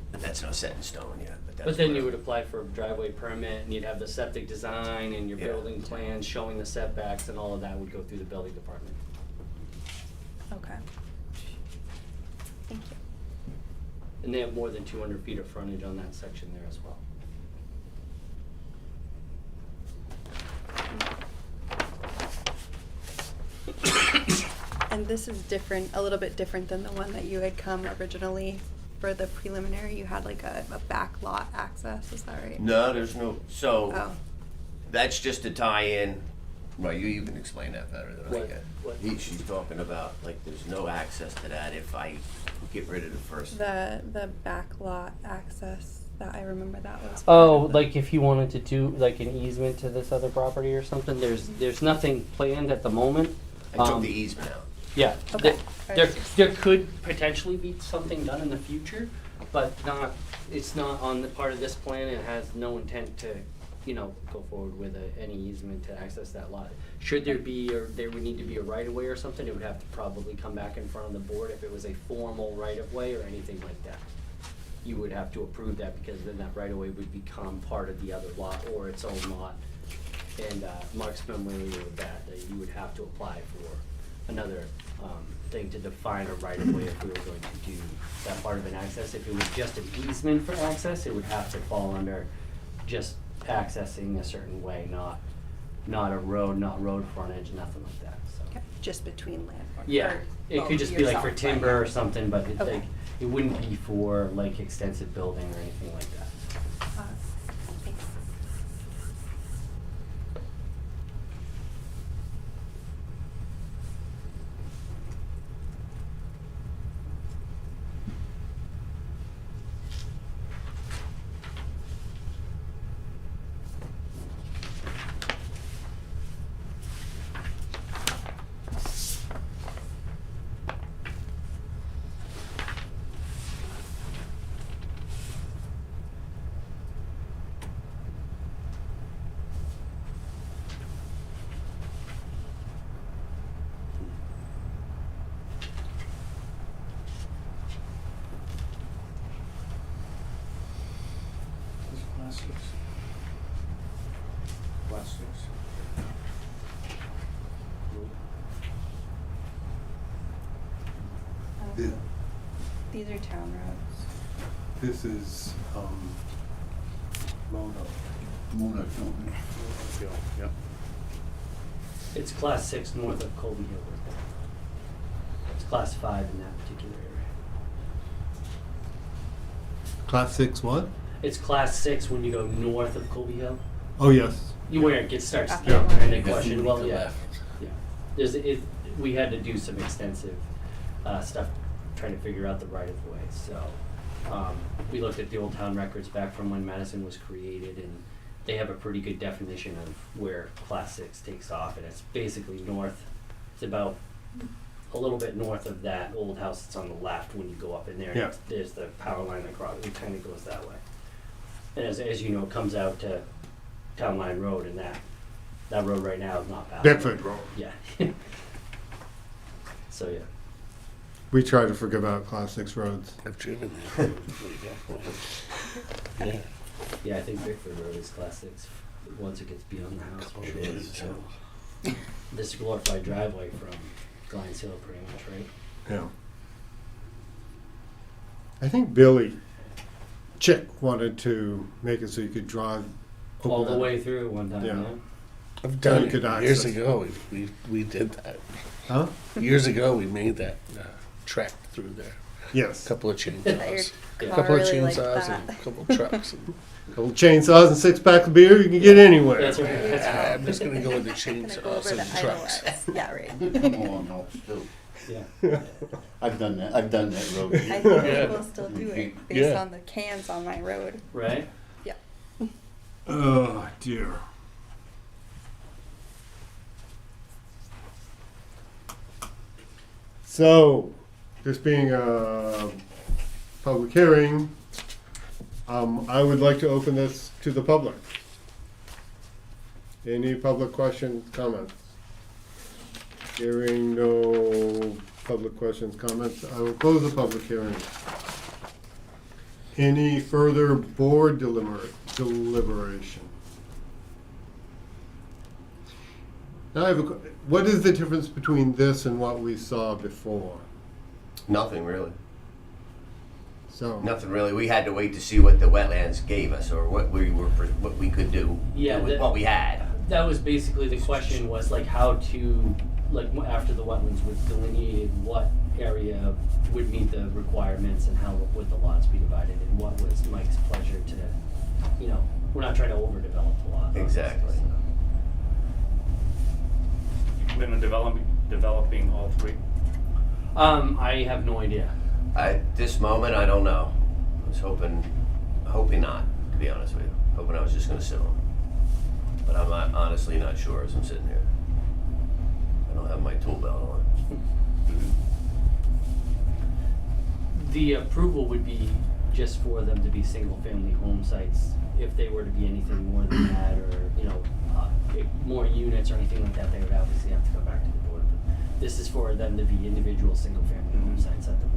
But that's not set in stone yet, but that's. But then where- you would apply for a driveway permit, and you'd have the septic design and your Yeah. building plans showing the setbacks, and all of that would go through the building department. Okay. Thank you. And they have more than 200 feet of frontage on that section there as well. And this is different, a little bit different than the one that you had come originally for the preliminary. You had like a back lot access, is that right? No, there's no, so, Oh, that's just to tie in, well, you can explain that better than I What- can. She's talking about, like, there's no access to that if I get rid of the first. the back lot access, that I remember that was. part Oh, of the- like if you wanted to do like an easement to this other property or something, there's nothing planned at the moment. I took Um, the easement out. Yeah, Okay. there could potentially be something done in the future, but it's not on the part of this plan. It has no intent to, go forward with any easement to access that lot. Should there be, or there would need to be a right-of-way or something, it would have to probably come back in front of the board if it was a formal right-of-way or anything like that. You would have to approve that because then that right-of-way would become part of the other lot or its own lot. And Mark's familiar with that you would have to apply for another thing to define a right-of-way if we were going to do that part of an access. If it was just an easement for access, it would have to fall under just accessing a certain way, not a road, not road frontage, nothing like that, so. Okay, just between land. Yeah, or- it well, could just be like for yourself, timber right? or something, but it, Okay. like, it wouldn't be for like extensive building or anything like that. Thanks. Th- These are town roads. This is, Mono. Yep. It's class 6 north of Colby Hill. It's class 5 in that particular area. Class 6 what? It's class 6 when you go north of Colby Hill. Oh, yes. Where it starts to Yeah. get kind of Yeah. question. Well, yeah, Left. yeah. We had to do some extensive stuff, trying to figure out the right of way. So we looked at the old town records back from when Madison was created, and they have a pretty good definition of where Class 6 takes off, and it's basically north. It's about a little bit north of that old house that's on the left when you go up in there. Yeah. There's the power line across. It kind of goes that way. And as you know, it comes out to Town Line Road, and that road right now is not passable. Bedford Road. Yeah. So yeah. We try to forget about Class 6 roads. I've driven there. Yeah. Yeah, I think Bickford Road is Class 6 once it gets beyond the house. Couple of days, so. This glorified driveway from Glines Hill, pretty much, right? Yeah. I think Billy Chick wanted to make it so you could drive All open the it. way through one time. Yeah. Yeah. I've done You it could years access. ago. We did that. Huh? Years ago, we made that track through there. Yes. A couple of Your chainsaws. Yeah. Couple of really liked chainsaws that. and a couple of trucks. And, Couple chainsaws and 6-pack of beer, you can get anywhere. That's right. That's right. I'm just gonna go with the Gonna go chainsaws over and the trucks. idleways. Yeah, right. Come on, helps too. Yeah. I've done that road. I think Yeah. people still do it based Yeah. on the cans on my road. Right? Yeah. Oh, dear. So, this being a public hearing, I would like to open this to the public. Any public questions, comments? Hearing no public questions, comments, I will close the public hearing. Any further board deliberation? Now I have what is the difference between this and what we saw before? Nothing really. So, Nothing really. We had to wait to see what the wetlands gave us or what we could do Yeah, with what we had. That was basically the question, was like how to, like after the wetlands was delineated, what area would meet the requirements and how would the lots be divided, and what was Mike's pleasure to, you know, we're not trying to overdevelop the lot. Exactly. When the developing all three. I have no idea. At this moment, I don't know. I was hoping not, to be honest with you. Hoping I was just gonna sit on them. But I'm honestly not sure as I'm sitting here. I don't have my tool belt on. The approval would be just for them to be single-family home sites. If they were to be anything more than that, or, you know, more units or anything like that, they would obviously have to come back to the board. But this is for them to be individual single-family home sites at the moment.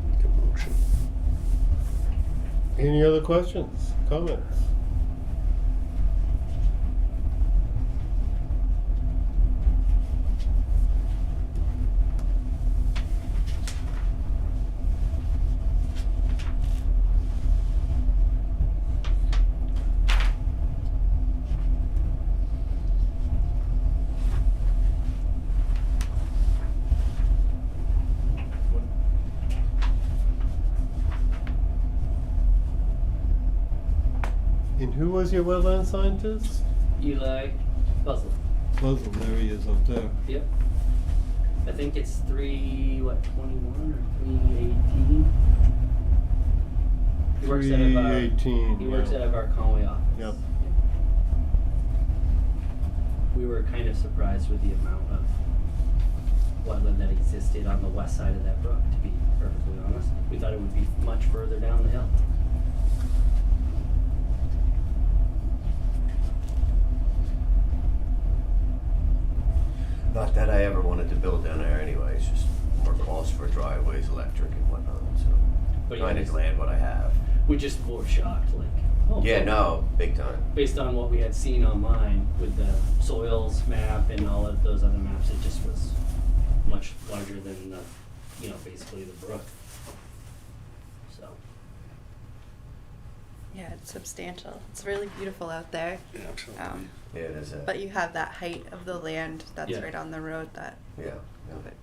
Make a motion. any other questions, comments? And who was your wetland scientist? Eli Buzzle. Muslim, there he is up there. Yep. I think it's 21 or 318. He works out of our, 318. he works out of our Conway office. Yep. We were kind of surprised with the amount of wetland that existed on the west side of that brook, to be perfectly honest. We thought it would be much further down the hill. Not that I ever wanted to build down there anyway. It's just more cost for driveways, electric and whatnot. So But trying yeah, to land what I have. we just were shocked, like, oh, Yeah, no, big time. based on what we had seen online with the soils map and all of those other maps, it just was basically the brook. So, Yeah, it's substantial. It's really beautiful out there. Yeah, absolutely. Yeah, it is. But you have that height of the land that's Yeah. right on the road that Yeah. Yeah. would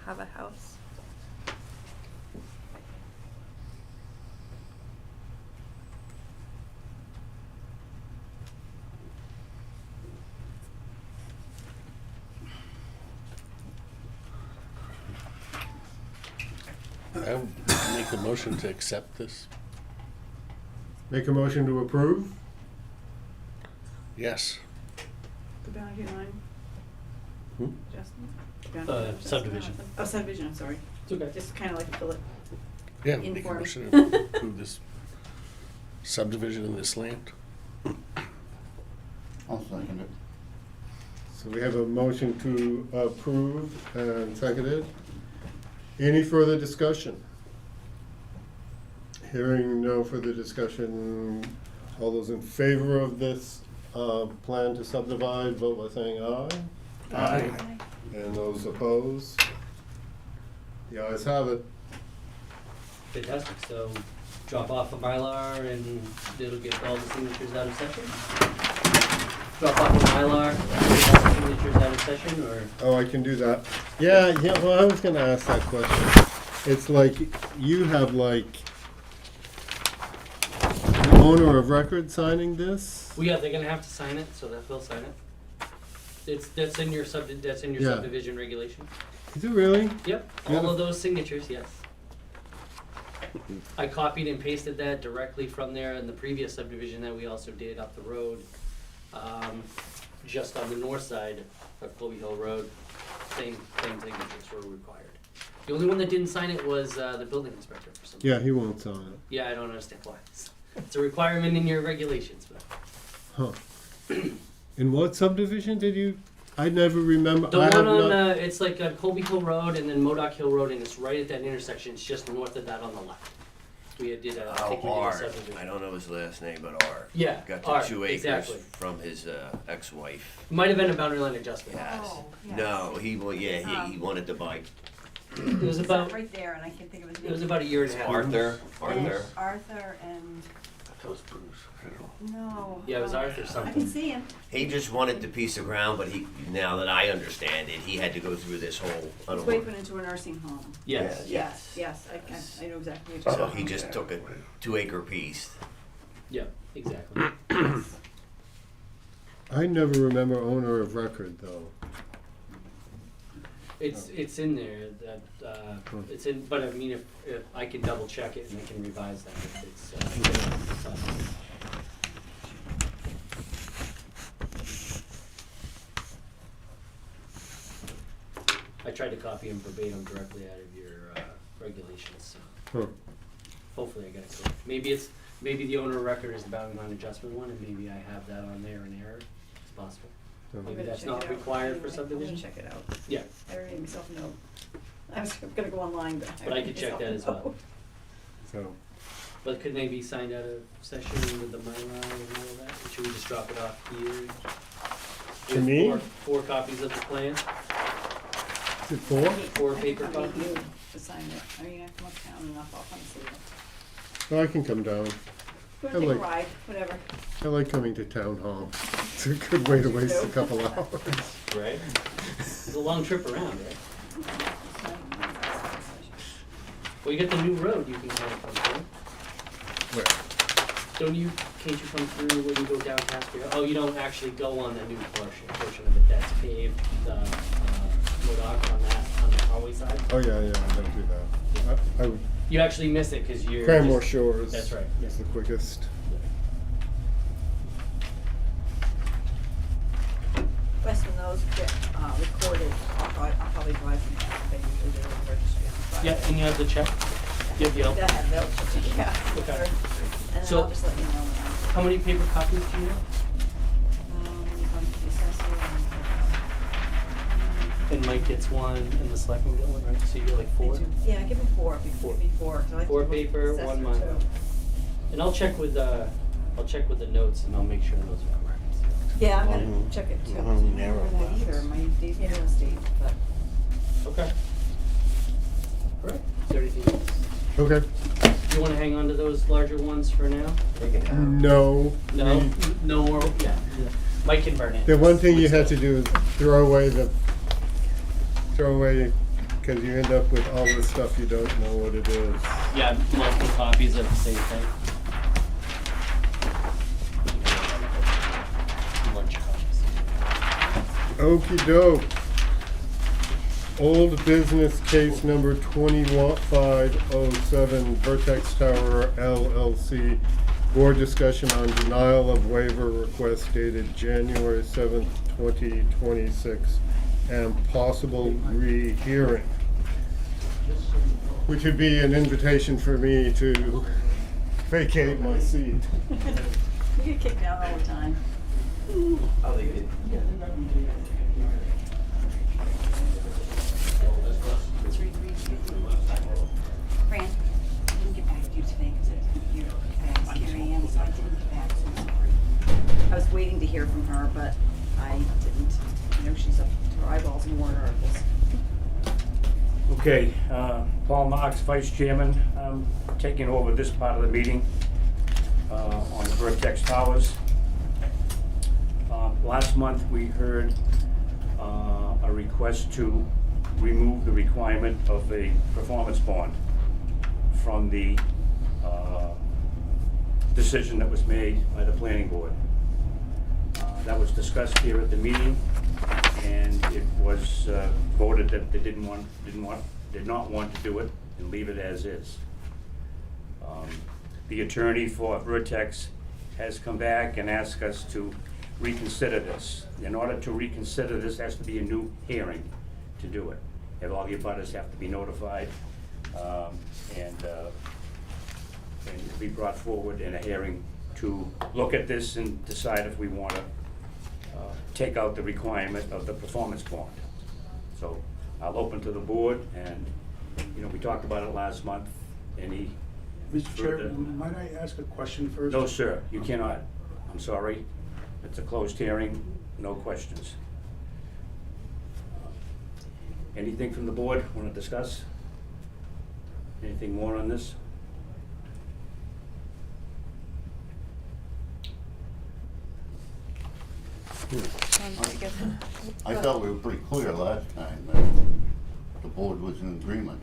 have a house. I would make a motion to accept this. Make a motion to approve? Yes. The boundary line, Hmm? Justin? Boundary line, Justin? Subdivision. Oh, subdivision, I'm sorry. It's okay. Just kind of like to fill it. Yeah, In make a for me. motion to approve this subdivision in this land. I'll second it. So we have a motion to approve and seconded. Any further discussion? Hearing no further discussion, all those in favor of this plan to subdivide, vote by saying aye. Aye. And those opposed? The ayes have it. fantastic. So drop off a Mylar and it'll get all the signatures out of session? Drop off a Mylar, get all the signatures out of session, or? Oh, I can do that. Yeah, well, I was gonna ask that question. It's like, you have like, the owner of record signing this? Well, yeah, they're gonna have to sign it, so that they'll sign it. That's in your Yeah. subdivision regulation. Is it really? Yep, Yeah. all of those signatures, yes. I copied and pasted that directly from there in the previous subdivision that we also did up the road. Just on the north side of Colby Hill Road, same signatures were required. The only one that didn't sign it was, the building inspector for some reason. Yeah, he won't sign it. Yeah, I don't understand why. It's a requirement in your regulations, but. Huh. In what subdivision did you, I never remember. The I have one on, not- it's like Colby Hill Road and then Modoc Hill Road, and it's right at that intersection, it's just north of that on the left. I think we did a Art. subdivision. I don't know his last name, but Art. Yeah, Got the Art, 2 acres exactly. from his ex-wife. Might have been a boundary line adjustment. Yes. Oh, yes. No, he wanted to buy. It was about, Right there, and I can't think of his name. it was about a year and a half. Arthur. Arthur and, That was Bruce. I don't know. no. Yeah, it was Arthur I something. can see him. He just wanted the piece of ground, but now that I understand it, he had to go through this whole. I His don't wife know. went into a nursing home. Yes. Yes, I know exactly what you're So talking he about. just took a 2-acre piece. Yeah, exactly. I never remember owner of record though. It's in there, that, it's in, but I mean, if I can double check it and I can revise that if it's, I tried to copy them verbatim directly out of your, regulations, so Huh. hopefully I got it correct. Maybe the owner of record is the boundary line adjustment one, and maybe I have that on there in error, it's possible. I'm Maybe gonna that's check not it out. required for Anyway, subdivision? I'm gonna check it out. Yeah, I already made myself a note. I was gonna go online, but But I could check that as well. So, but could they be signed out of session with the Mylar and all of that? Or should we just drop it off here? To With me? four copies of the plan? is it 4? Four paper I need copies? you to sign it. I mean, I come uptown enough, I'll come see it. Well, I can come down. Go I take a like- ride, whatever. I like coming to town hall. It's a good way to waste a couple hours. Right. It's a long trip around, right? Well, you get the new road you can kind of come through. Where? Can't you come through when you go down Casper? Oh, you don't actually go on the new portion of it that's paved, the, Modoc on the Harway side? Oh, yeah, I don't do that. I would, You actually miss it because you're. Cranmore just- Shores That's right. is the quickest. Wes, when those get recorded, I'll probably drive them back. They usually do the registry on Friday. Yeah, and you have the check? You have the L? They'll check, yeah. Okay. And then So- I'll just let you know when How many paper copies do you have? I'm the assessor And Mike gets one, and the selectman get one, right? So you get like four? Yeah, give me four. Four. Give me four. 'cause I like to Four look at paper, the one assessor, Mylar. too. And I'll check with the notes, and I'll make sure those are correct. Yeah, I'm gonna check it too. I don't remember that either. My days in real estate, but Okay. Okay. You wanna hang on to those larger ones for now? They can have. No. No, we- no more, yeah. Mike can burn it. The one thing you have to do is throw away, because you end up with all this stuff you don't know what it is. Yeah, multiple copies of the same thing. Lunch copies. Okey doke. Old business case number 2507, Vertex Tower LLC. Board discussion on denial of waiver request dated January 7th, 2026, and possible rehearing. Which would be an invitation for me to vacate my seat. You get kicked out all the time. I'll leave it. Fran, I didn't get back to you today because I asked Mary Ann, so I didn't get back, so I'm sorry. I was waiting to hear from her, but I didn't. You know, she's up to her eyeballs in warrant articles. Okay, Paul Marks, Vice Chairman, taking over this part of the meeting on the Vertex Towers. Last month, we heard a request to remove the requirement of a performance bond from the decision that was made by the planning board. That was discussed here at the meeting, and it was voted that they did not want to do it and leave it as is. The attorney for Vertex has come back and asked us to reconsider this. In order to reconsider this, has to be a new hearing to do it. And all the abutters have to be notified, and be brought forward in a hearing to look at this and decide if we want to take out the requirement of the performance bond. So I'll open to the board, and, you know, we talked about it last month. Any Mr. Chair, further? might I ask a question first? No, sir, you cannot. I'm sorry. It's a closed hearing, no questions. Anything from the board want to discuss? Anything more on this? I thought we were pretty clear last time that the board was in agreement.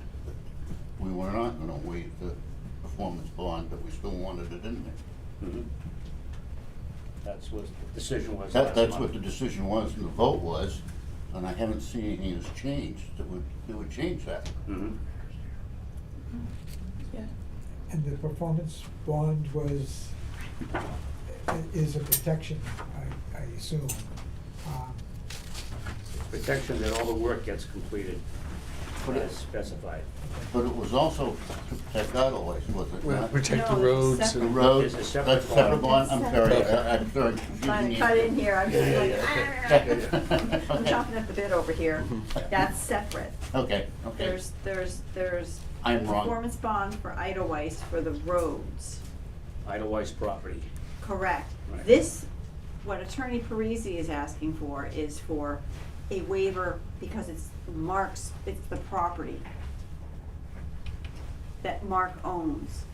We were not gonna waive the performance bond, but we still wanted it in there. Mhm. That's what the decision was That, last that's month. what the decision was and the vote was, and I haven't seen anything has changed that would change that. Mhm. And the performance bond was, is a protection, I assume. Protection that all the work gets completed as specified. But it was also to protect Idleways, was it Well, not? protect the No, roads separate. The and. roads, It's a that's separate separate bond. bond, I'm Separate. sorry, I'm sorry. Trying to cut in here, I'm just like, I'm Okay. chopping up the bit over here. That's separate. Okay, okay. There's I'm wrong. performance bond for Idlewice for the roads, Idlewice property. correct. Right. This, what Attorney Parisi is asking for is for a waiver because it's it's the property that Mark owns,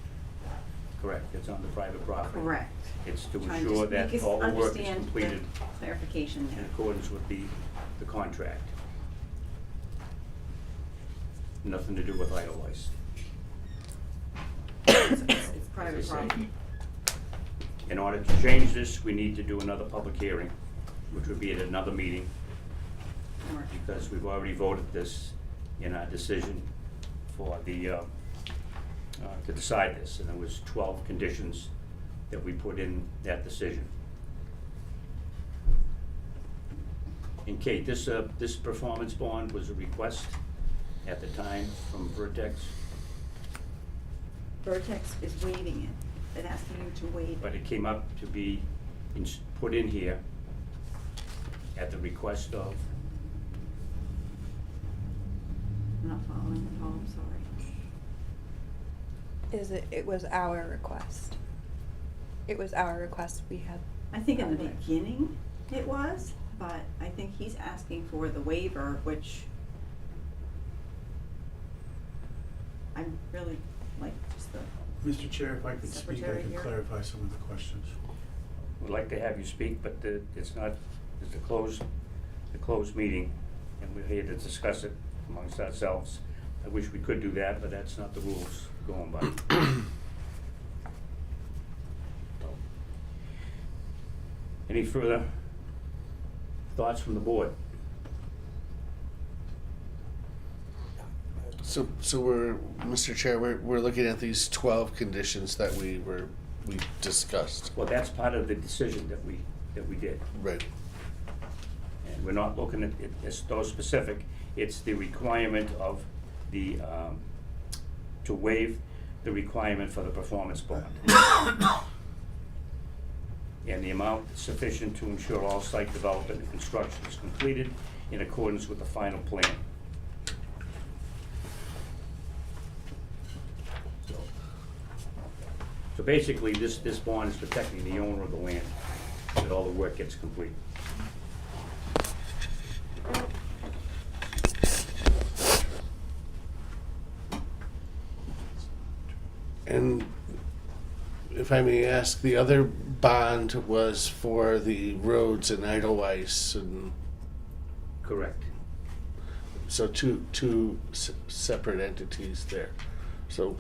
Correct, it's on the private property. correct. It's to Trying to ensure just that make us all the work is understand the completed clarification in there. accordance with the contract. Nothing to do with Idlewice. It's private As I say. property. In order to change this, we need to do another public hearing, which would be at another meeting, Mark. because we've already voted this in our decision for the, to decide this, and there was 12 conditions that we put in that decision. And Kate, this performance bond was a request at the time from Vertex, Vertex is waiving it, they're asking you to waive but it. it came up to be put in here at the request of, I'm not following, Paul, I'm sorry. It was our request. It was our request, we had. I think in the beginning it was, but I think he's asking for the waiver, which I'm really like just the, Mr. Chair, if I could speak, I Secretary can here. clarify some of the questions. We'd like to have you speak, but it's not, it's a closed meeting, and we're here to discuss it amongst ourselves. I wish we could do that, but that's not the rules going by. Any further thoughts from the board? So we're, Mr. Chair, we're looking at these 12 conditions that we discussed. Well, that's part of the decision that we did. Right. And we're not looking at it as those specific, it's the requirement of the, to waive the requirement for the performance bond. And the amount sufficient to ensure all site development and construction is completed in accordance with the final plan. So basically, this bond is protecting the owner of the land, that all the work gets complete. And if I may ask, the other bond was for the roads in Edelweiss, and Correct. so two separate entities there. So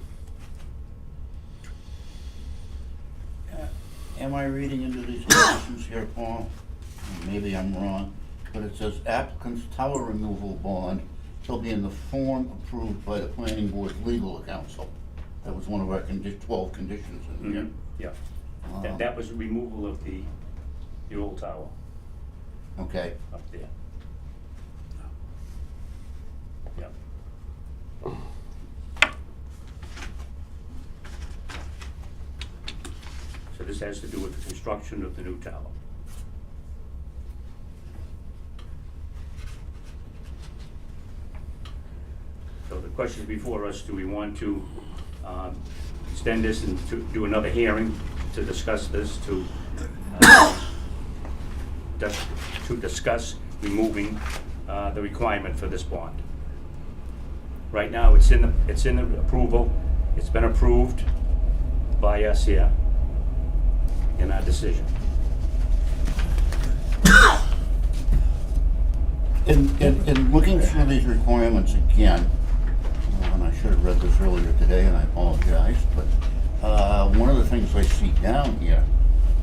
Am I reading into these conditions here, Paul? Maybe I'm wrong, but it says applicant's tower removal bond shall be in the form approved by the planning board's legal counsel. That was one of our 12 conditions in here. Yeah. Wow. That was removal of the old tower Okay, up there. Yeah. So this has to do with the construction of the new tower. So the question before us, do we want to extend this and to do another hearing to discuss this, to discuss removing the requirement for this bond? Right now, it's in the approval, it's been approved by us here in our decision. In looking through these requirements again, and I should have read this earlier today, and I apologize, but one of the things I see down here,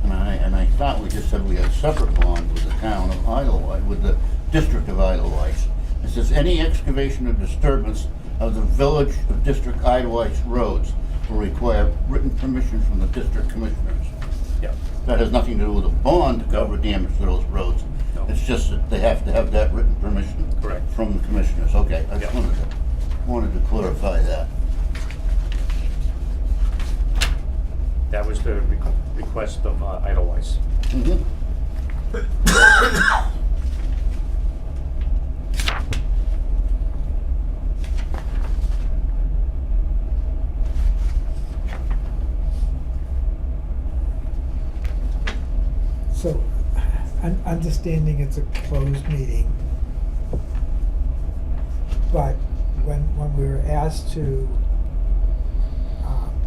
and I thought we just said we had a separate bond with the town of Idlewise, with the district of Idlewise. It says any excavation or disturbance of the village of District Idlewise roads will require written permission from the district commissioners. Yeah. That has nothing to do with a bond to cover damage to those roads. No. It's just that they have to have that written permission. Correct. From the commissioners. Okay, I just Yeah. wanted to clarify that. That was the request of Idlewise. Mm-hmm. So, understanding it's a closed meeting, but when we were asked to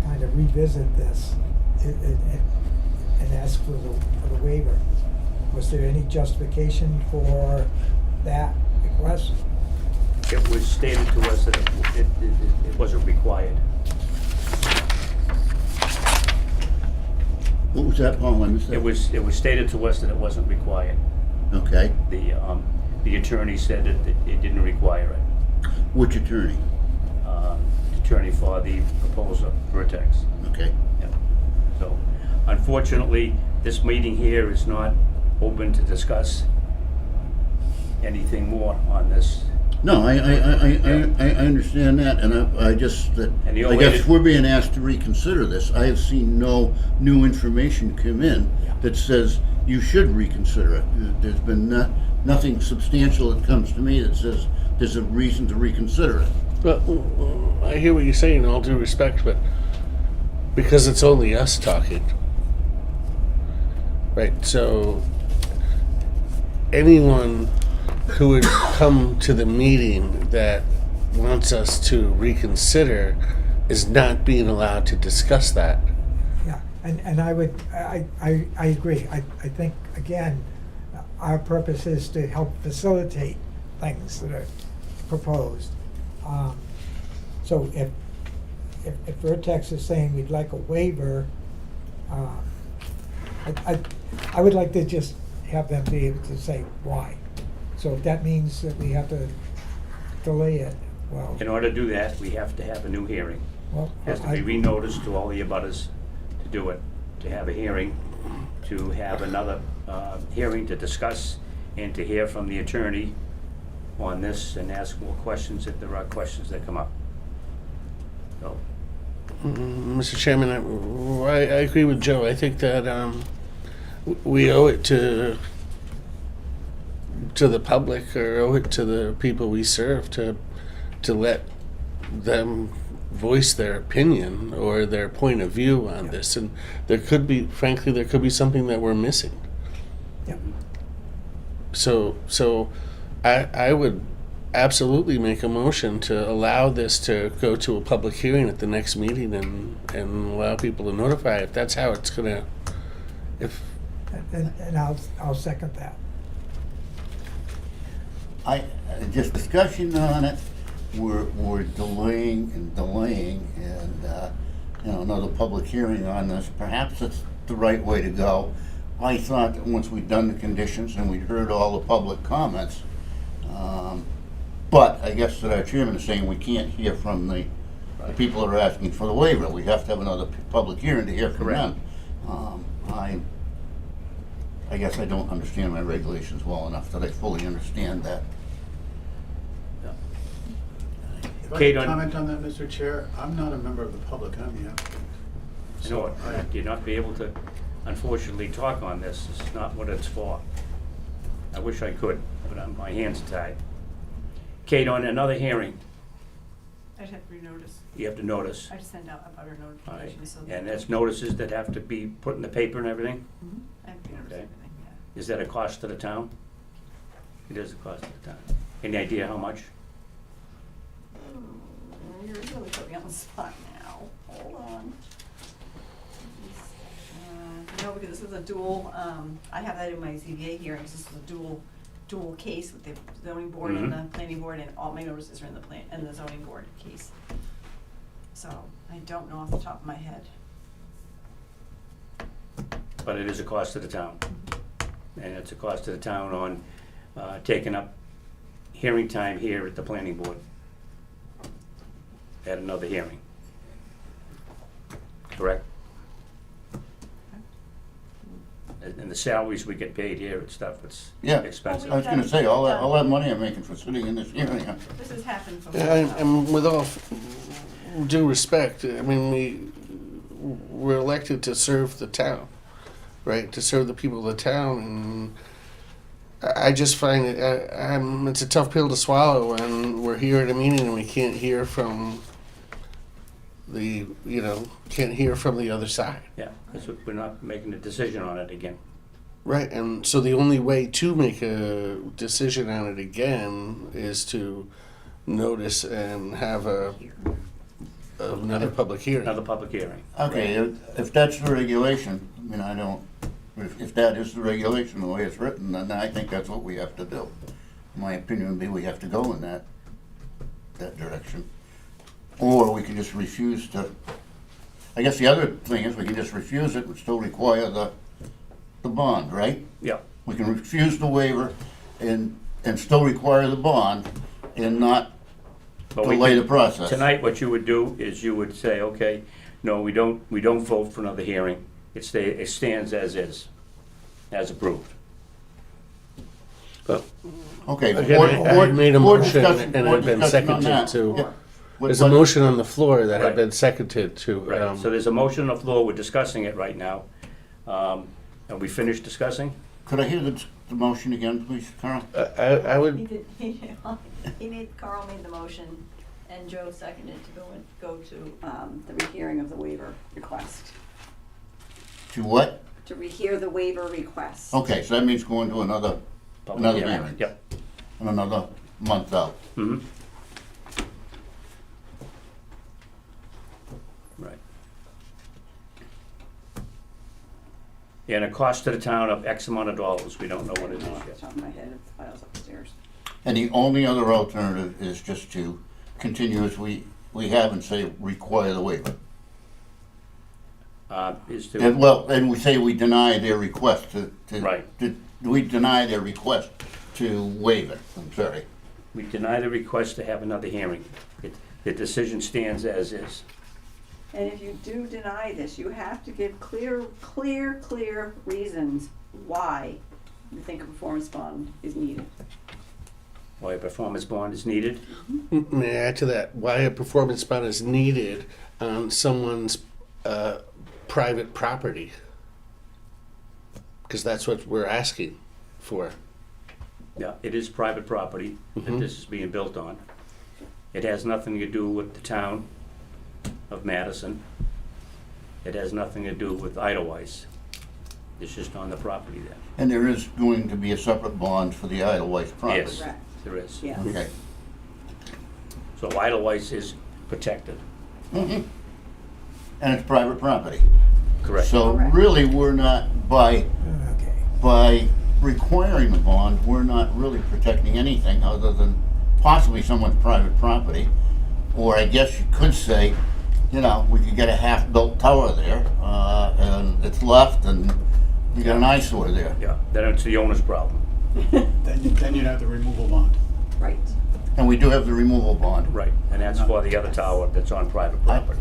kind of revisit this and ask for the waiver, was there any justification for that request? It was stated to us that it wasn't required. What was that, Paul? I missed that. It was stated to us that it wasn't required. Okay. The attorney said that it didn't require it. Which attorney? Attorney for the proposer, Vertex. Okay. Yeah. So, unfortunately, this meeting here is not open to discuss anything more on this. No, I understand that, and I just, that, And the I only guess way if to- we're being asked to reconsider this, I have seen no new information come in that says you should reconsider it. There's been nothing substantial that comes to me that says there's a reason to reconsider it. But I hear what you're saying, in all due respect, but because it's only us talking, right? So anyone who would come to the meeting that wants us to reconsider is not being allowed to discuss that. Yeah, and I agree. I think, again, our purpose is to help facilitate things that are proposed. So if Vertex is saying we'd like a waiver, I would like to just have them be able to say why. So if that means that we have to delay it, well, In order to do that, we have to have a new hearing. well. Has to be re-noticed to all the abutters to do it, to have a hearing, to have another hearing to discuss and to hear from the attorney on this and ask more questions if there are questions that come up. So, Mr. Chairman, I agree with Joe. I think that we owe it to the public, or owe it to the people we serve, to let them voice their opinion or their point of view on this. And there could be, frankly, there could be something that we're missing. Yeah. So I would absolutely make a motion to allow this to go to a public hearing at the next meeting and allow people to notify if that's how it's gonna, if, And I'll second that. Just discussion on it, we're delaying and another public hearing on this. Perhaps it's the right way to go. I thought that once we'd done the conditions and we'd heard all the public comments, but I guess that our chairman is saying we can't hear from the people that are asking for the waiver. We have to have another public hearing to hear from them. I guess I don't understand my regulations well enough that I fully understand that. If I Kate, could on- comment on that, Mr. Chair, I'm not a member of the public, I'm the applicant. you know what, you're not be able to, unfortunately, talk on this. This is not what it's for. I wish I could, but my hands are tied. Kate, on another hearing, I'd have to renotice. you have to notice. I'd send out a butter All right, notification, so. and that's notices that have to be put in the paper and everything? I have to renotice Okay. everything, yeah. Is that a cost to the town? It is a cost to the town. Any idea how much? You're really putting me on the spot now. Hold on. No, because this is a dual, I have that in my ZBA hearings, this is a dual case with the zoning board and the planning board, and all my notices are in the zoning board case. So, I don't know off the top of my head. But it is a cost to the town. And it's a cost to the town on taking up hearing time here at the planning board at another hearing. Correct? And the salaries we get paid here and stuff, it's Yeah, expensive. I was gonna say, all that money I'm making for sitting in this hearing, This has happened before. and with all due respect, I mean, we're elected to serve the town, right? To serve the people of the town, and I just find it, it's a tough pill to swallow when we're here at a meeting and we can't hear from can't hear from the other side. Yeah, because we're not making a decision on it again. Right, and so the only way to make a decision on it again is to notice and have another public hearing. Another public hearing. Okay, if that's the regulation, I mean, I don't, if that is the regulation, the way it's written, then I think that's what we have to do. My opinion would be we have to go in that direction. Or we can just refuse to, I guess the other thing is we can just refuse it and still require the bond, right? Yeah. We can refuse the waiver and still require the bond and not But we delay can- the process. Tonight, what you would do is you would say, okay, no, we don't vote for another hearing. It stands as is, as approved. But Okay. again, board- I board- made a board motion discussion- and it board had been discussion on seconded that. to. Yeah. There's a motion on the floor that Right. had been seconded to. Right, so there's a motion on the floor, we're discussing it right now. Are we finished discussing? Could I hear the motion again, please, Carl? I would. Carl made the motion, and Joe seconded to go to the rehearing of the waiver request. To what? To rehear the waiver request. Okay, so that means going to another Public hearing. Yep. And another month out. Mm-hmm. And a cost to the town of X amount of dollars, we don't know what it is Off the yet. top of my head, the file's upstairs. And the only other alternative is just to continue as we have and say require the waiver. Is to. And we say we deny their request Right. we deny their request to waive it, I'm sorry. We deny the request to have another hearing. The decision stands as is. And if you do deny this, you have to give clear reasons why you think a performance bond is needed. Why a performance bond is needed. May I add to that? Why a performance bond is needed on someone's private property? Because that's what we're asking for. Yeah, it is private property that Mhm. this is being built on. It has nothing to do with the town of Madison. It has nothing to do with Idlewise. It's just on the property there. And there is going to be a separate bond for the Idlewise property. Yes, there is. Yes. Okay. So Idlewise is protected. Mhm. And it's private property. Correct. So Correct. really, we're not, by requiring the bond, we're not really protecting anything other than possibly someone's private property. Or I guess you could say, you know, we could get a half-built tower there, and it's left, and you got an eyesore there. Yeah, then it's the owner's problem. Then you'd have the removal bond. Right. And we do have the removal bond. Right, and that's for the other tower that's on private property.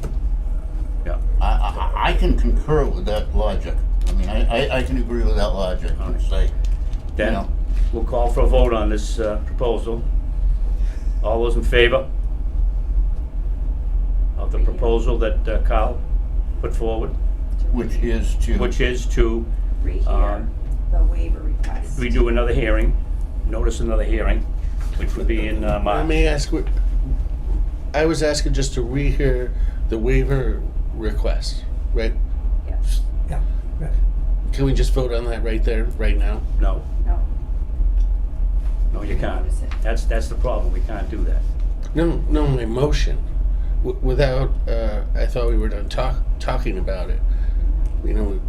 Yeah. I can concur with that logic. I mean, I can agree with that logic and say, Then know. we'll call for a vote on this proposal. All those in favor of the proposal that Carl put forward, which is to Rehear the waiver request. redo another hearing, notice another hearing, which would be in Let March. me ask, I was asking just to rehear the waiver request, right? Yes. Yeah, right. Can we just vote on that right there, right now? No, No. no, you can't. Notice it. That's the problem, we can't do that. No, my motion. Without, I thought we were done talking about it. You know,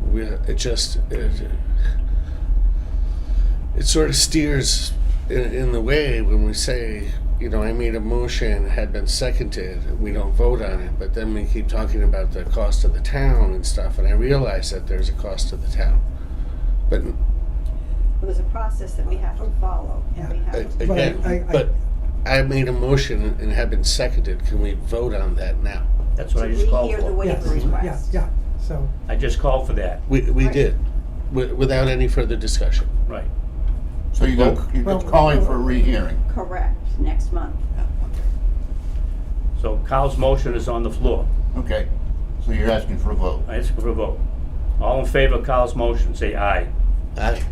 it sort of steers in the way when we say, you know, I made a motion, it had been seconded, we don't vote on it, but then we keep talking about the cost of the town and stuff, and I realize that there's a cost to the town. But Well, there's a process that we have to follow, and we have to. again, but I made a motion and it had been seconded, can we vote on that now? That's what I just called Rehear the for. waiver Yeah, request. yeah, so, I just called for that, We Right. did, without any further discussion. right. So you're Well, calling for a rehearing. Correct, next month. So Carl's motion is on the floor. Okay, so you're asking for a vote. I ask for a vote. All in favor of Carl's motion, say aye. Aye.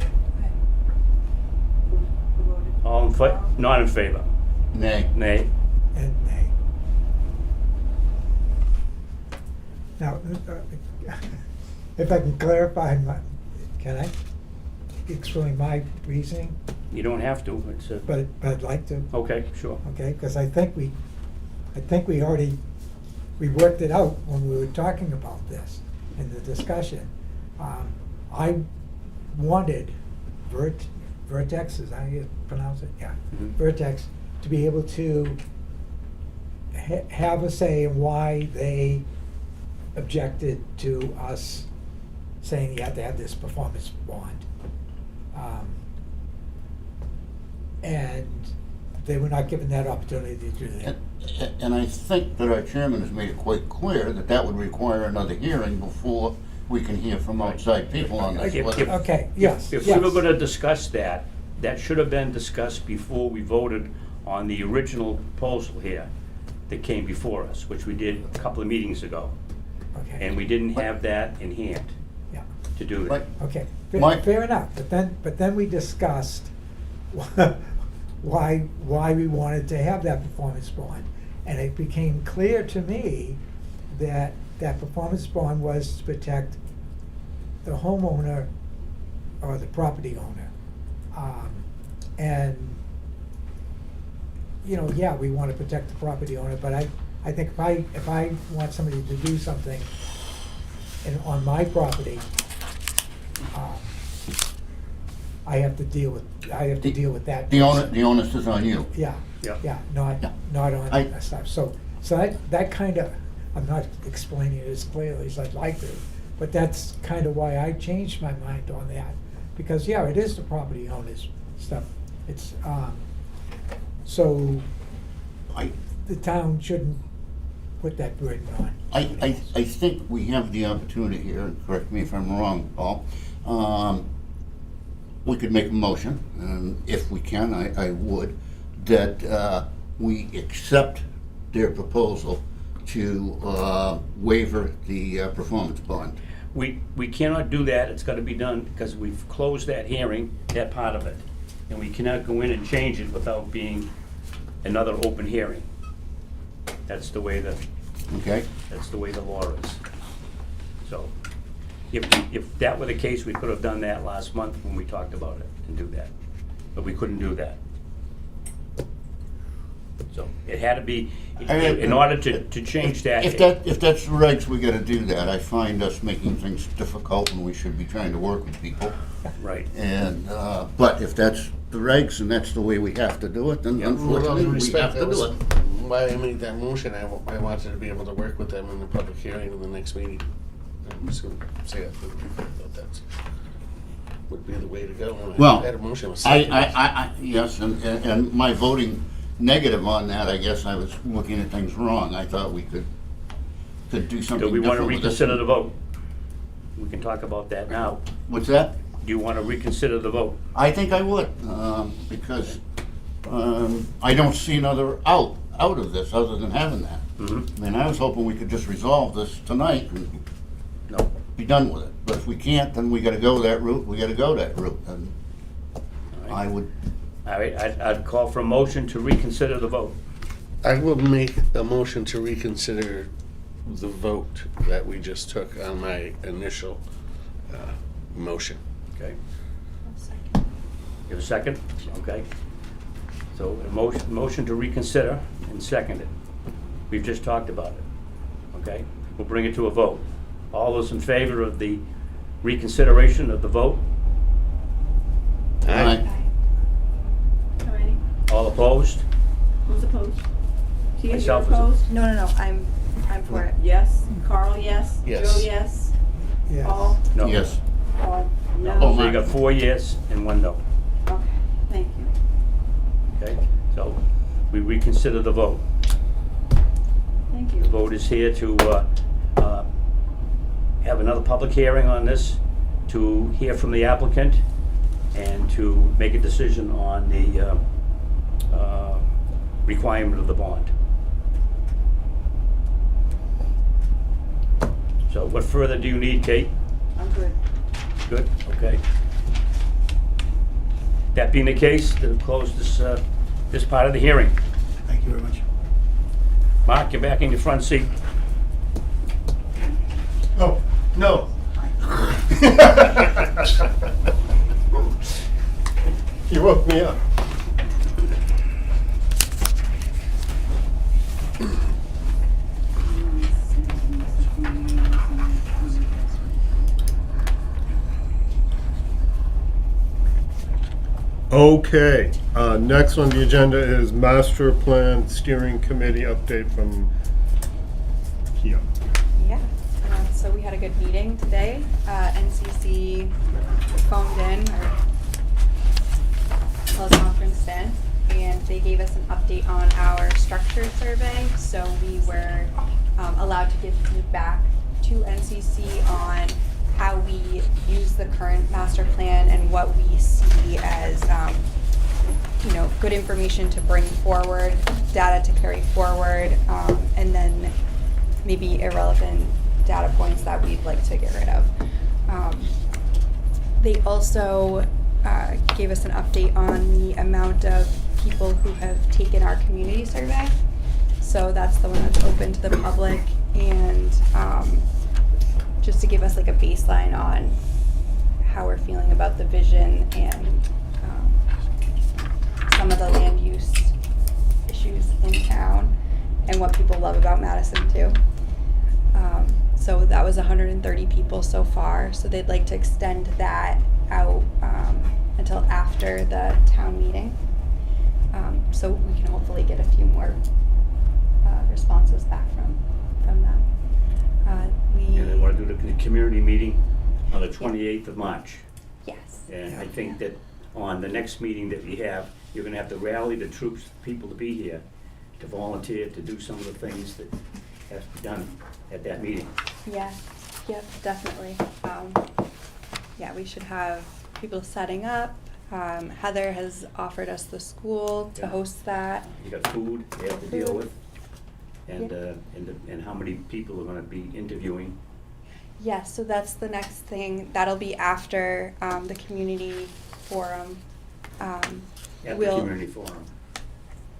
Who voted? All in fa, not in favor? Nay. Nay. and nay. Now, if I can clarify can I explain my reasoning? You don't have to, it's a, But I'd like to, okay, sure. okay, because I think we already, we worked it out when we were talking about this in the discussion. I wanted Vertex, is that how you pronounce it? Yeah, Mhm. Vertex, to be able to have a say in why they objected to us saying you have to have this performance bond. And they were not given that opportunity to do that. And I think that our chairman has made it quite clear that that would require another hearing before we can hear from outside people on this. If- whether- if- Okay, yes, If we were yes. gonna discuss that, that should have been discussed before we voted on the original proposal here that came before us, which we did a couple of meetings ago. Okay, And we didn't have that in hand yeah, to do that. But okay, Mike- fair enough, but then we discussed why we wanted to have that performance bond. And it became clear to me that that performance bond was to protect the homeowner or the property owner. And, you know, yeah, we want to protect the property owner, but I think if I want somebody to do something on my property, I have to deal with that. The onus is on you. Yeah, Yeah. yeah, not on I- that stuff. So that kind of, I'm not explaining it as clearly as I'd like to, but that's kind of why I changed my mind on that. Because, yeah, it is the property owner's stuff. It's, so I, the town shouldn't put that burden on. I think we have the opportunity here, and correct me if I'm wrong, Paul. We could make a motion, and if we can, I would, that we accept their proposal to waiver the performance bond. We cannot do that, it's gotta be done, because we've closed that hearing, that part of it. And we cannot go in and change it without being another open hearing. That's the way Okay? that's the way the law is. So, if that were the case, we could have done that last month when we talked about it, and do that. But we couldn't do that. So, it had to be, in order to change that. If that's the regs, we gotta do that. I find us making things difficult when we should be trying to work with people. Right. And, but if that's the regs and that's the way we have to do it, then With all unfortunately, due we respect, have to that was do it. why I made that motion. I wanted to be able to work with them in the public hearing in the next meeting. I'm just gonna say that for the people, that that's would be the way to go. And Well, I had a motion. Was yes, and my voting negative on that, I guess I was looking at things wrong. I thought we could do something Do we want to different with this. reconsider the vote? We can talk about that now. What's that? Do you want to reconsider the vote? I think I would, because I don't see another out of this other than having that. Mm-hmm. I mean, I was hoping we could just resolve this tonight and No. be done with it. But if we can't, then we gotta go that route, And I would, All right, I'd call for a motion to reconsider the vote. I will make a motion to reconsider the vote that we just took on my initial motion. Okay. You have a second? Okay. So a motion to reconsider and second it. We've just talked about it. Okay? We'll bring it to a vote. All those in favor of the reconsideration of the vote? Aye. Alrighty, All opposed? who's opposed? Tia, you're Myself is opposed? No, I'm for it. Yes, Carl, yes? Yes. Joe, yes? Yes. Paul? No. yes. Paul, no? Oh, So you got 4 yes and 1 no. Okay, thank you. Okay? So we reconsider the vote. Thank you. The vote is here to have another public hearing on this, to hear from the applicant, and to make a decision on the requirement of the bond. So what further do you need, Kate? I'm good. Good, okay. That being the case, then close this part of the hearing. Thank you very much. Mark, you're back in your front seat. Oh, no. You woke me up. Okay, next on the agenda is Master Plan Steering Committee update from Kia. Yeah, so we had a good meeting today. NCC phoned in or teleconferenced in, and they gave us an update on our structure survey. So we were allowed to give feedback to NCC on how we use the current master plan and what we see as good information to bring forward, data to carry forward, and then maybe irrelevant data points that we'd like to get rid of. They also gave us an update on the amount of people who have taken our community survey. So that's the one that's open to the public, and just to give us like a baseline on how we're feeling about the vision and some of the land use issues in town and what people love about Madison too. So that was 130 people so far. So they'd like to extend that out until after the town meeting. So we can hopefully get a few more responses back from them. And I want to do the community meeting on the 28th of March. Yes. And I think that on the next meeting that we have, you're gonna have to rally the troops, people to be here, to volunteer, to do some of the things that have to be done at that meeting. Yeah, yep, definitely. Yeah, we should have people setting up. Heather has offered us the school to Yeah. host that. You got food you have to deal Food. with, and, and how many people are gonna be interviewing. Yes, so that's the next thing. That'll be after the community forum. At the We'll- community forum.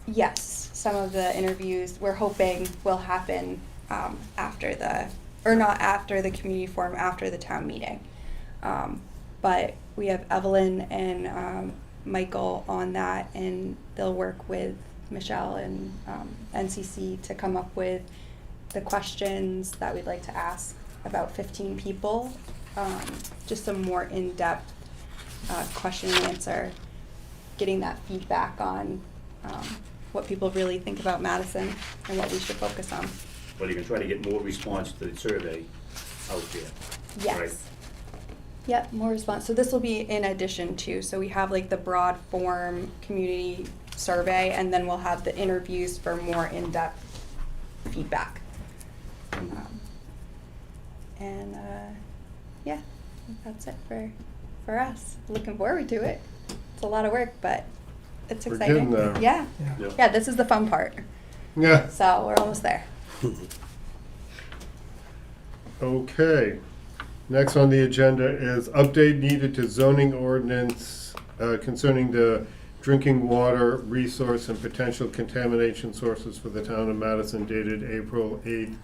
Yes, some of the interviews we're hoping will happen after the, or not after the community forum, after the town meeting. But we have Evelyn and Michael on that, and they'll work with Michelle and NCC to come up with the questions that we'd like to ask about 15 people. Just some more in-depth question and answer, getting that feedback on what people really think about Madison and what we should focus on. But you can try to get more response to the survey out there. Yes. Right? Yep, more response. So this will be in addition to, so we have like the broad form community survey, and then we'll have the interviews for more in-depth feedback. And yeah, I think that's it for us. Looking forward to it. It's a lot of work, but it's We're exciting. getting there. Yeah. Yeah. Yeah, this is the fun part. Yeah. So we're almost there. Okay. Next on the agenda is update needed to zoning ordinance concerning the drinking water resource and potential contamination sources for the town of Madison dated April 8th,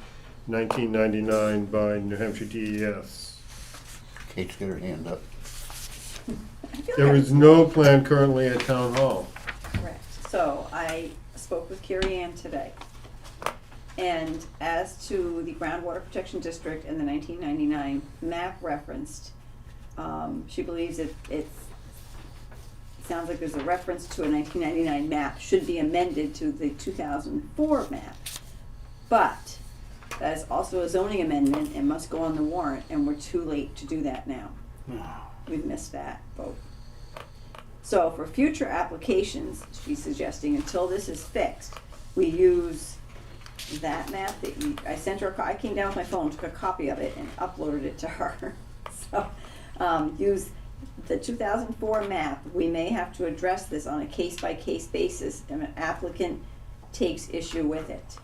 1999 by New Hampshire DES. Kate's got her hand up. There is no plan currently at town hall. Correct. So I spoke with Carrie Ann today. And as to the groundwater protection district and the 1999 map referenced, she believes it sounds like there's a reference to a 1999 map should be amended to the 2004 map. But that is also a zoning amendment and must go on the warrant, and we're too late to do that now. We've missed that vote. So for future applications, she's suggesting until this is fixed, we use that map that I sent her. I came down with my phone, took a copy of it, and uploaded it to her. So use the 2004 map. We may have to address this on a case-by-case basis if an applicant takes issue with it.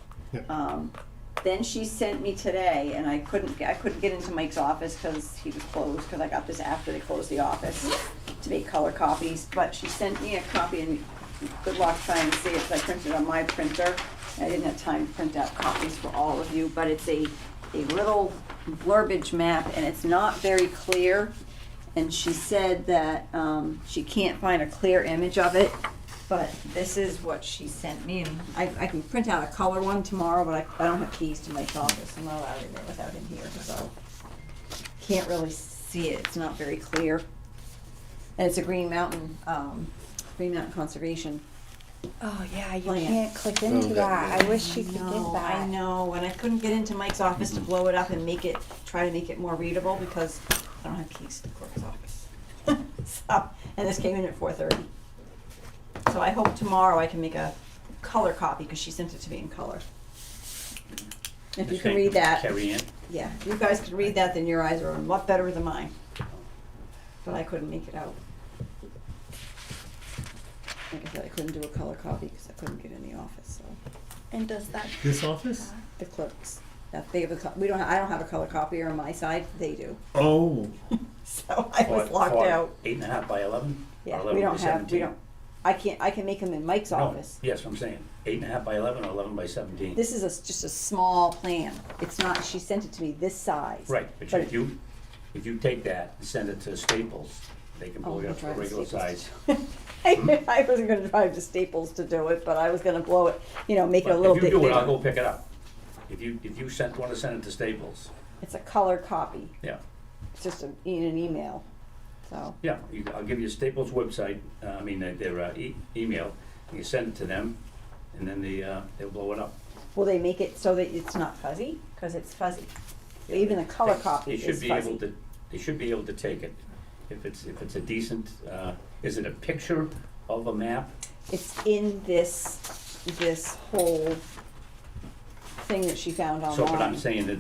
Then she sent me today, and I couldn't get into Mike's office because he was closed, because I got this after they closed the office, to make color copies. But she sent me a copy, and good luck trying to see it, because I printed it on my printer. I didn't have time to print out copies for all of you, but it's a little blurbage map, and it's not very clear. And she said that she can't find a clear image of it, but this is what she sent me. And I can print out a color one tomorrow, but I don't have keys to Mike's office. I'm not allowed in there without him here, so can't really see it. It's not very clear. And it's a Green Mountain Conservation. Oh yeah, you plan. can't click into that. I wish you could get that. I know, and I couldn't get into Mike's office to blow it up and try to make it more readable because I don't have keys to the clerk's office. So, and this came in at 4:30. So I hope tomorrow I can make a color copy because she sent it to me in color. If you can read that. Carrie Ann? Yeah, if you guys can read that, then your eyes are a lot better than mine. But I couldn't make it out. Like I said, I couldn't do a color copy because I couldn't get in the office, so. And does that This office? The clerks, that they have I don't have a color copier on my side, they do. Oh. So I was locked out. 8.5 by 11? Yeah, Or 11 we by don't have, 17? I can make them in Mike's No, office. yes, I'm saying, 8.5 by 11 or 11 by 17? This is just a small plan. It's not, she sent it to me this size. Right, but if you take that and send it to Staples, they can blow it I'll up to a drive to regular Staples size. I wasn't gonna drive to Staples to do it, but I was gonna blow it, make it a little bit If you do it, I'll bigger. go pick it up. If you want to send it to Staples, It's a color copy. Yeah. It's just in an email, so. Yeah, I'll give you Staples' website, their email, you can send it to them, and then they'll blow it up. Will they make it so that it's not fuzzy? Because it's fuzzy. Even the color copy They should is be able fuzzy. to, they should be able to take it. If it's a decent, is it a picture of a map? It's in this whole thing that she found online. So, but I'm saying that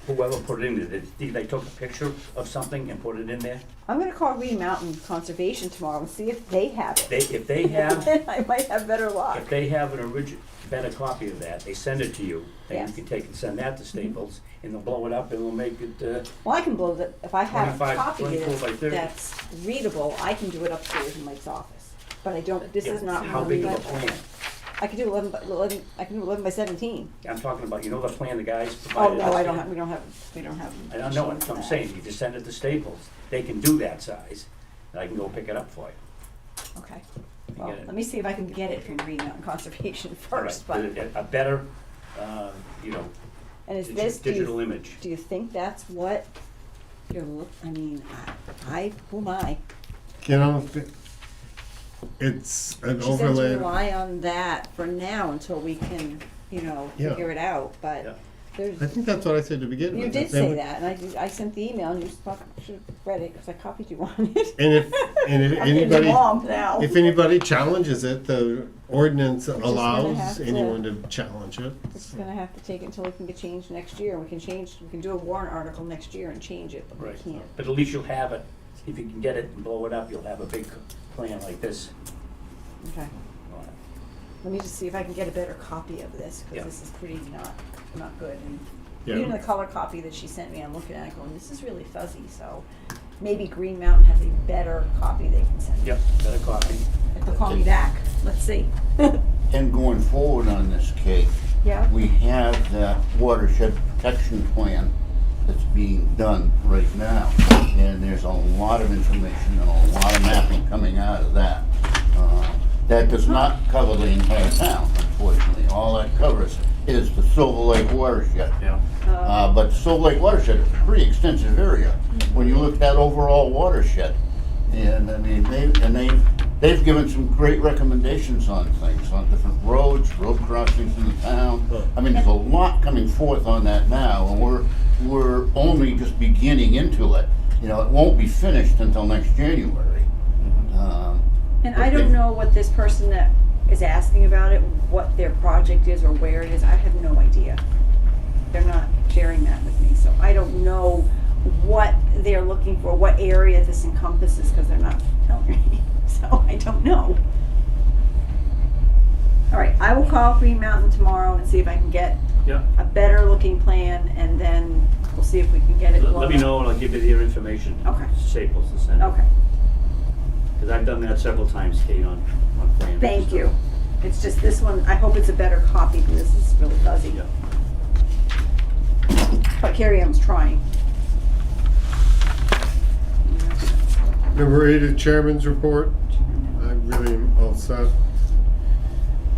whoever put it in there, they took a picture of something and put it in there? I'm gonna call Green Mountain Conservation tomorrow and see if they have it. If they have, I might have better luck. if they have an better copy of that, they send it to you, then Yes. you can take and send that to Staples, and they'll blow it up and we'll make it, Well, I can blow that, if I have a 25, copy 24 by 30. that's readable, I can do it upstairs in Mike's office. But I don't, this is not. how one big of a that- plan? I could do 11, I can do 11 by 17. I'm talking about, you know the plan the guys Oh, provided? no, us? we don't have. I don't know, machines what I'm for saying, you just send it to Staples, they can do that size, and I can go pick it up for you. that. Okay. You Well, get it. let me see if I can get it from Green Mountain Conservation All right, first, but, a better, and is this, digital image. do you think that's what you're I mean, who am I? You know, it's an She said to overlay. rely on that for now until we can, Yeah. figure it out, but Yeah. there's. I think that's what I said to begin with. You did Then say we- that, and I sent the email, and you should have read it, because I copied you on it. And if I'm getting anybody, mom now. if anybody challenges it, the ordinance gonna have allows to- anyone to challenge it. It's gonna have to take it until it can get changed next year, we can do a warrant article next year and change it, but we Right, can't. but at least you'll have it, if you can get it and blow it up, you'll have a big plan like this. Okay, let me just see if I can get a better copy of this, Yeah. because this is pretty not good. And Yeah. even the color copy that she sent me, I'm looking at it going, this is really fuzzy, so maybe Green Mountain has a better copy they can send me. Yep, better copy. If they'll call me back, let's see. And going forward on this, Kate, Yeah. we have that watershed protection plan that's being done right now. And there's a lot of information and a lot of mapping coming out of that. That does not cover the entire town, unfortunately. All that covers is the Silver Lake watershed. Yeah. But Silver Lake watershed is a pretty extensive area when you look at that overall watershed. And I mean, they've given some great recommendations on things, on different roads, road crossings in the town. I mean, there's a lot coming forth on that now, and we're only just beginning into it. You know, it won't be finished until next January. And I don't know what this person that is asking about it, what their project is or where it is, I have no idea. They're not sharing that with me, so I don't know what they're looking for, what area this encompasses, because they're not telling me, so I don't know. All right, I will call Green Mountain tomorrow and see if I can get Yeah. a better looking plan, and then we'll see if we can get it. Let me blown up. know and I'll give you their information. Okay. Staples to send. Okay, Because I've done that several times, Kate, on plans. thank you. It's just this one, I hope it's a better copy, because this is really fuzzy. Yeah. But Carrie Ann's trying. Number 8 is chairman's report. I really am all set.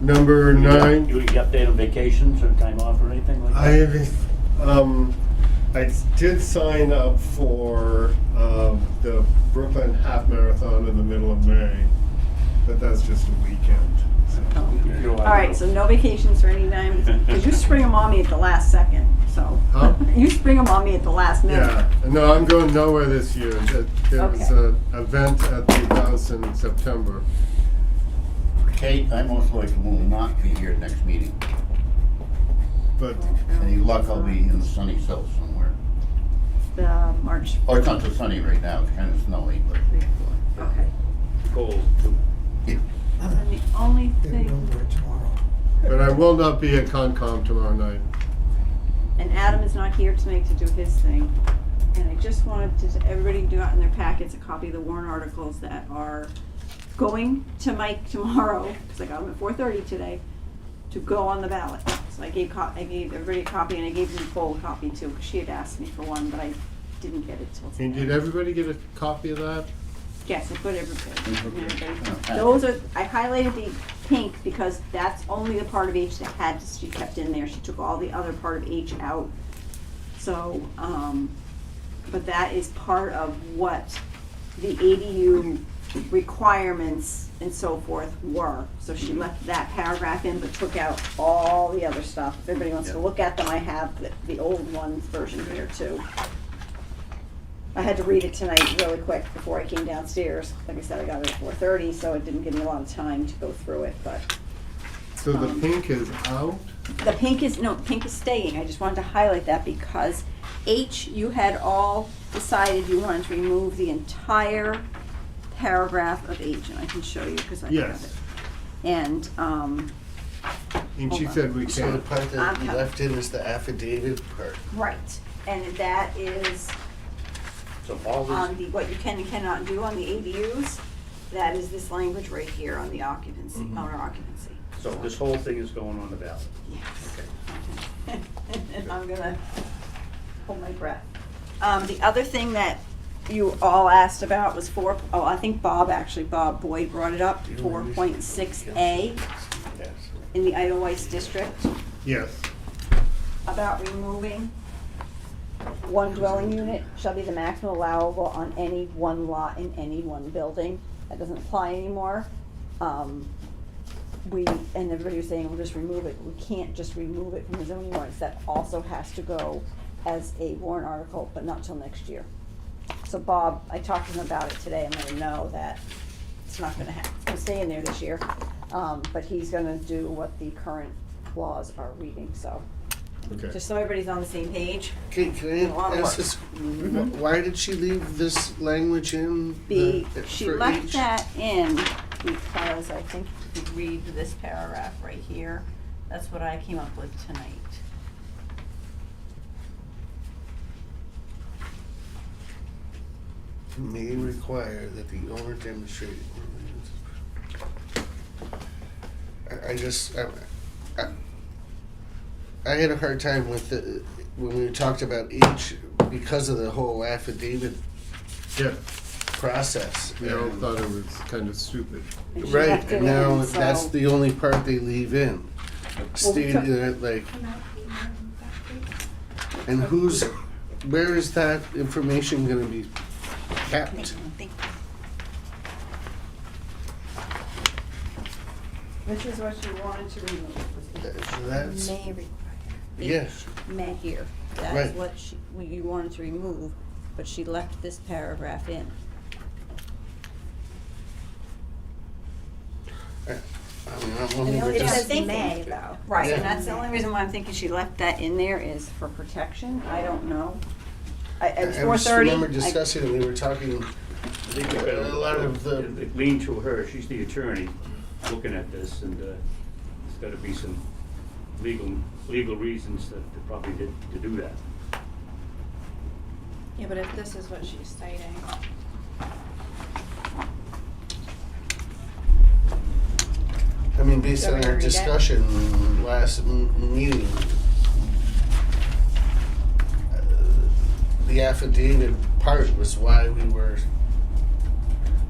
Number 9. You get update on vacations or time off or anything like that? I did sign up for the Brooklyn Half Marathon in the middle of May, but that's just a weekend. So. All right, so no vacations for any time, because you spring them on me at the last second, so. Huh? You spring them on me at the last minute. Yeah, no, I'm going nowhere this year. There's Okay. an event at the house in September. Kate, I most likely will not be here next meeting. But Any luck, I'll be in the sunny south somewhere. March, Oh, it's not so sunny right now, it's kind of snowy, but. okay. Cold, too. And the only Get it thing, over it tomorrow. but I will not be at Concom tomorrow night. and Adam is not here tonight to do his thing, and I just wanted to, everybody do out in their packets a copy of the warrant articles that are going to Mike tomorrow, because I got them at 4:30 today, to go on the ballot. So I gave everybody a copy, and I gave Nicole a copy too, because she had asked me for one, but I didn't get it till today. And did everybody get a copy of that? Yes, I put everybody. Those are, I highlighted the pink because that's only the part of H that she kept in there. She took all the other part of H out. So, but that is part of what the ADU requirements and so forth were. So she left that paragraph in, but took out all the other stuff. If everybody wants to look at them, I have the old ones version here too. I had to read it tonight really quick before I came downstairs. Like I said, I got it at 4:30, so it didn't give me a lot of time to go through it, but. So the pink is out? The pink is, no, pink is staying. I just wanted to highlight that because H, you had all decided you wanted to remove the entire paragraph of H, and I can show you because I have Yes. it. And, And she hold said on. we So the can't. part that I'm you left in is the affidavit part. right, and that is So all on these, the, what you can and cannot do on the ADUs. That is this language right here on the occupancy, owner occupancy. so this whole thing is going on the ballot. Yes. And I'm gonna hold my breath. The other thing that you all asked about was I think Bob Boyd brought it up, 4.6A Yes. in the Edelweiss district, Yes. about removing one dwelling unit shall be the maximum allowable on any one lot in any one building. That doesn't apply anymore. And everybody was saying, we'll just remove it. We can't just remove it from the zoning ordinance. That also has to go as a warrant article, but not till next year. So Bob, I talked to him about it today and let him know that it's not gonna happen. It's gonna stay in there this year. But he's gonna do what the current laws are reading, so. Okay. Just so everybody's on the same page. Can A lot I of ask this, why did she leave this language in? She for left H? that in because I think if you read this paragraph right here, that's what I came up with tonight. May require that the owner demonstrate. I had a hard time with when we talked about H because of the whole affidavit Yeah. process. We all And- thought it was kind of stupid. And she Right, left it and now in, so- that's the only part they leave in. Stated that, like, and where is that information gonna be kept? Which is what you wanted to remove. That's, May require. yeah, May here. That's Right. what you wanted to remove, but she left this paragraph in. I mean, I'm only It just, says May though. Right, Yeah. and that's the only reason why I'm thinking she left that in there is for protection. I don't know. It was I 4:30. remember discussing it, we were talking, I think you better a lot of the, lean to her, she's the attorney looking at this, and there's gotta be some legal reasons that they probably did to do that. Yeah, but if this is what she's citing. I mean, based Do you on want me our to read it? discussion last meeting, the affidavit part was why we were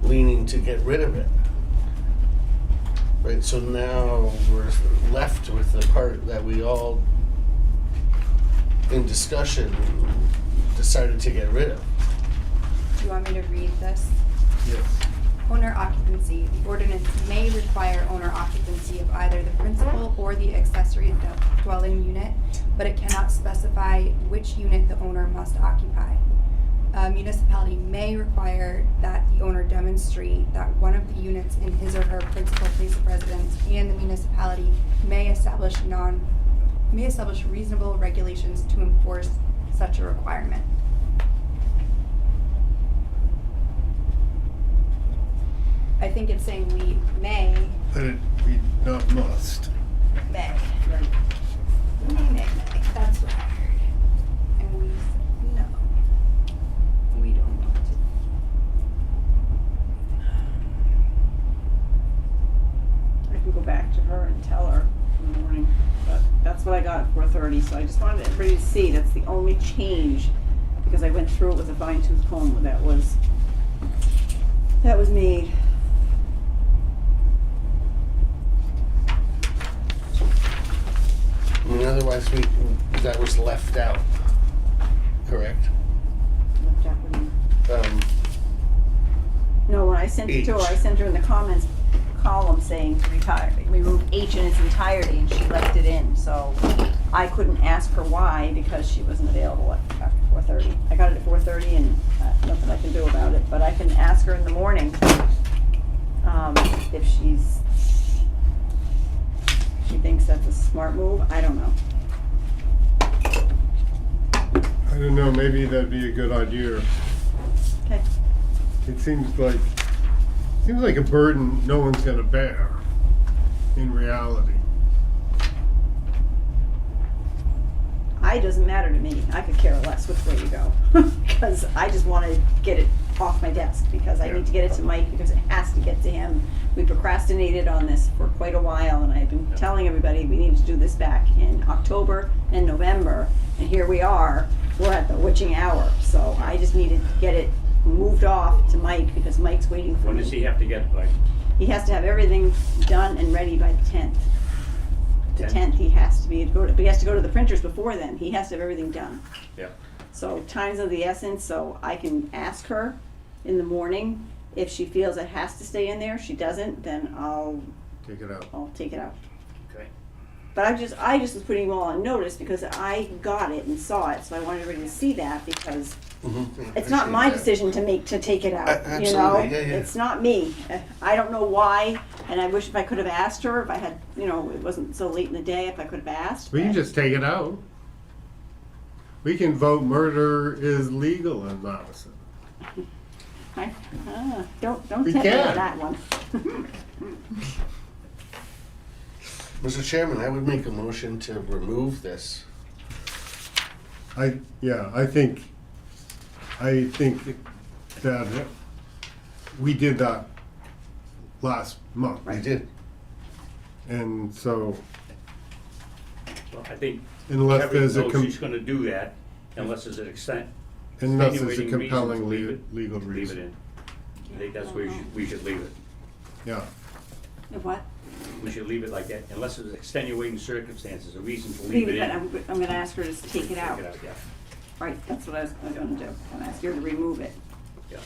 leaning to get rid of it. Right, so now we're left with the part that we all, in discussion, decided to get rid of. Do you want me to read this? Yes. Owner occupancy. The ordinance may require owner occupancy of either the principal or the accessory dwelling unit, but it cannot specify which unit the owner must occupy. A municipality may require that the owner demonstrate that one of the units in his or her principal place of residence, and the municipality may establish reasonable regulations to enforce such a requirement. I think it's saying we may. But we not must. May. May. That's what I heard. And we said, no. We don't want to. I can go back to her and tell her in the morning, but that's what I got at 4:30, so I just wanted everybody to see that's the only change, because I went through it with a fine tooth comb that was made. I mean, otherwise that was left out. correct? Left out, what do you- No, when I sent it to her, I H. sent her in the comments column saying to retire, remove H in its entirety, and she left it in, so I couldn't ask her why, because she wasn't available after 4:30. I got it at 4:30 and nothing I can do about it, but I can ask her in the morning, if she thinks that's a smart move, I don't know. I don't know, maybe that'd be a good idea. Okay. It seems like a burden no one's gonna bear in reality. It doesn't matter to me. I could care less which way you go. Because I just want to get it off my desk because I need to get it to Mike because it has to get to him. We procrastinated on this for quite a while and I've been telling everybody we need to do this back in October and November. And here we are, we're at the witching hour. So I just needed to get it moved off to Mike because Mike's waiting for When me. does he have to get, like, He has to have everything done and ready by the 10th. The 10th, he has to be, but he has to go to the printers before then. He has to have everything done. yeah. So time's of the essence, so I can ask her in the morning. If she feels it has to stay in there, she doesn't, then I'll Take it out. take it out. Okay. But I just was putting you all on notice because I got it and saw it, so I wanted everybody to see that because it's not my decision to take it out, you know? Absolutely, yeah. It's not me. I don't know why, and I wish if I could have asked her, if I had, it wasn't so late in the day, if I could have asked. We can but- just take it out. We can vote murder is legal in Madison. Don't We tempt me can. with that one. Mr. Chairman, I would make a motion to remove this. I think that we did that last month. We did. And so, Well, I think unless Terry there's a, knows she's gonna do that, unless there's an unless there's a extenuating reason compelling to leave it, legal leave it reason. in. I think that's where we should leave it. Yeah. What? We should leave it like that, unless there's extenuating circumstances, a reason to Leave leave it it, in. but I'm gonna ask her to take it out. Take it out, yeah, Right, that's what I was gonna do. I'm gonna ask her to remove it. yeah.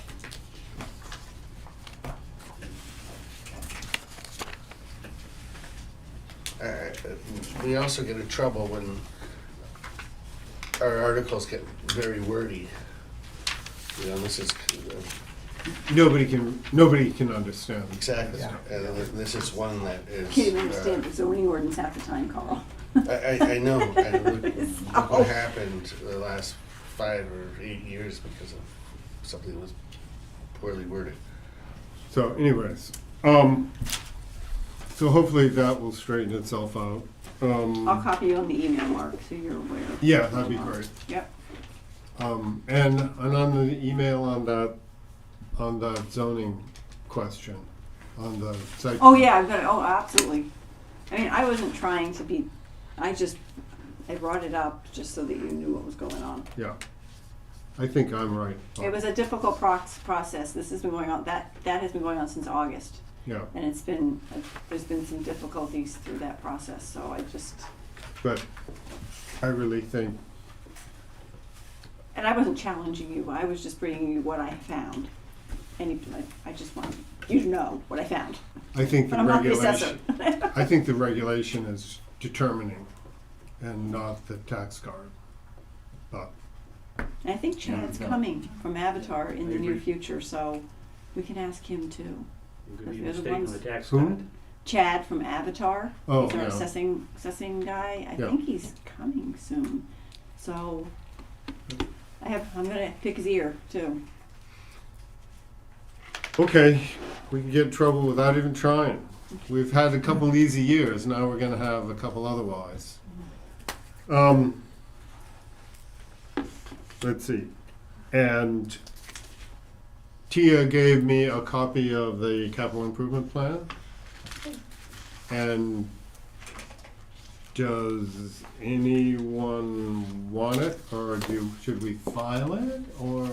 We also get in trouble when our articles get very wordy. This is, Nobody can understand. exactly, and this is one that is. Can't even understand the zoning ordinance half the time, Carl. I know, and look what happened the last 5 or 8 years because of something that was poorly worded. So anyways, so hopefully that will straighten itself out. I'll copy you on the email, Mark, so you're aware. Yeah, that'd be great. Yep. And on the email on that zoning question, on the site. Oh, yeah, I've got it. Oh, absolutely. I mean, I wasn't trying to be, I brought it up just so that you knew what was going on. Yeah, I think I'm right. It was a difficult process. This has been going on, that has been going on since August. Yeah, And there's been some difficulties through that process, so but I really think, and I wasn't challenging you, I was just bringing you what I found. And I just want you to know what I found. I think the But I'm not the regulation, assessor. I think the regulation is determining and not the tax card. But, And I think Chad's coming from Avatar in the I near agree. future, so we can ask him too. You could be They're the mistaken ones- on the tax Who? card. Chad from Avatar. Oh, He's our yeah. assessing guy. I Yeah. think he's coming soon. So I'm gonna pick his ear too. okay, we can get in trouble without even trying. We've had a couple easy years, now we're gonna have a couple otherwise. Let's see, and Tia gave me a copy of the capital improvement plan. And does anyone want it, or should we file it, or?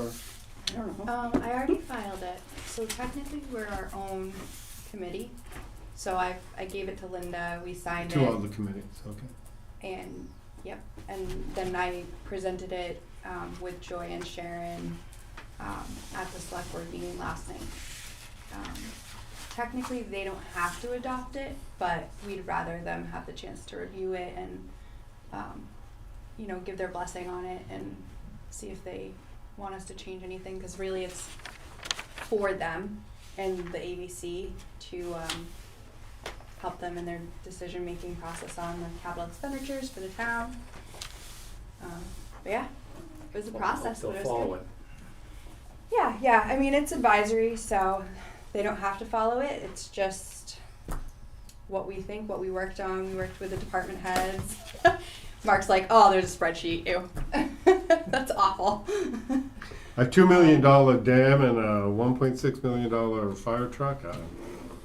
I don't know. I already filed it, so technically we're our own committee. So I gave it to Linda, we signed To it. all the committees, okay. And, yep, and then I presented it with Joy and Sharon at the select board meeting last night. Technically, they don't have to adopt it, but we'd rather them have the chance to review it and, you know, give their blessing on it and see if they want us to change anything, because really it's for them and the ABC to help them in their decision-making process on the capital expenditures for the town. But yeah, it was a process, but it was good. Yeah, I mean, it's advisory, so they don't have to follow it. It's just what we think, what we worked on. We worked with the department heads. Mark's like, oh, there's a spreadsheet. Ew. That's awful. A $2 million dam and a $1.6 million fire truck?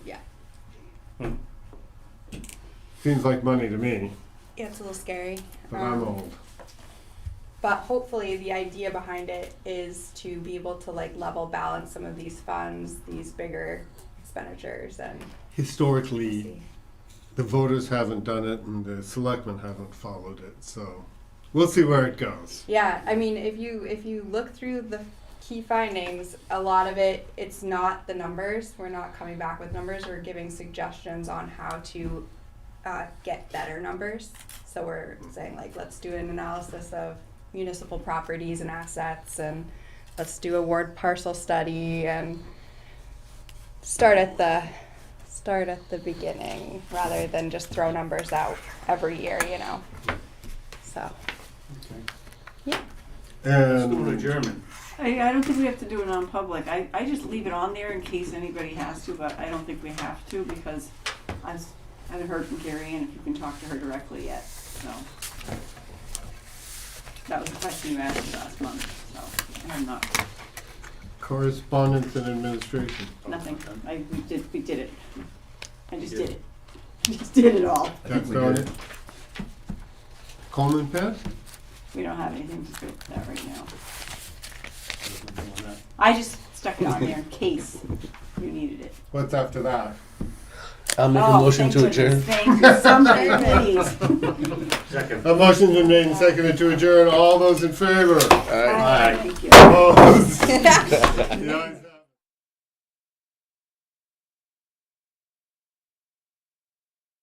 Yeah. Seems like money to me, Yeah, it's a little scary. but I'm old. But hopefully the idea behind it is to be able to like level balance some of these funds, these bigger expenditures, and Historically, the voters haven't done it and the selectmen haven't followed it, so we'll see where it goes. yeah, I mean, if you look through the key findings, a lot of it's not the numbers. We're not coming back with numbers. We're giving suggestions on how to get better numbers. So we're saying like, let's do an analysis of municipal properties and assets, and let's do a ward parcel study, and start at the beginning rather than just throw numbers out every year, you know. So yeah. Let's go to And German. I don't think we have to do a non-public. I just leave it on there in case anybody has to, but I don't think we have to because I haven't heard from Carrie Ann if you can talk to her directly yet, so. That was the question you asked last month, so I'm not, correspondence and administration. nothing. We did it. I just did it. Just did it all. That's on it. Coleman Pass? We don't have anything to do with that right now. I just stuck it on there in case you needed it. What's after that? I'll make a Oh, motion thank to goodness. adjourn. Thank you, somebody please. Second. A motion's been made and seconded to adjourn. All those in favor? Thank you. Opposed? The ayes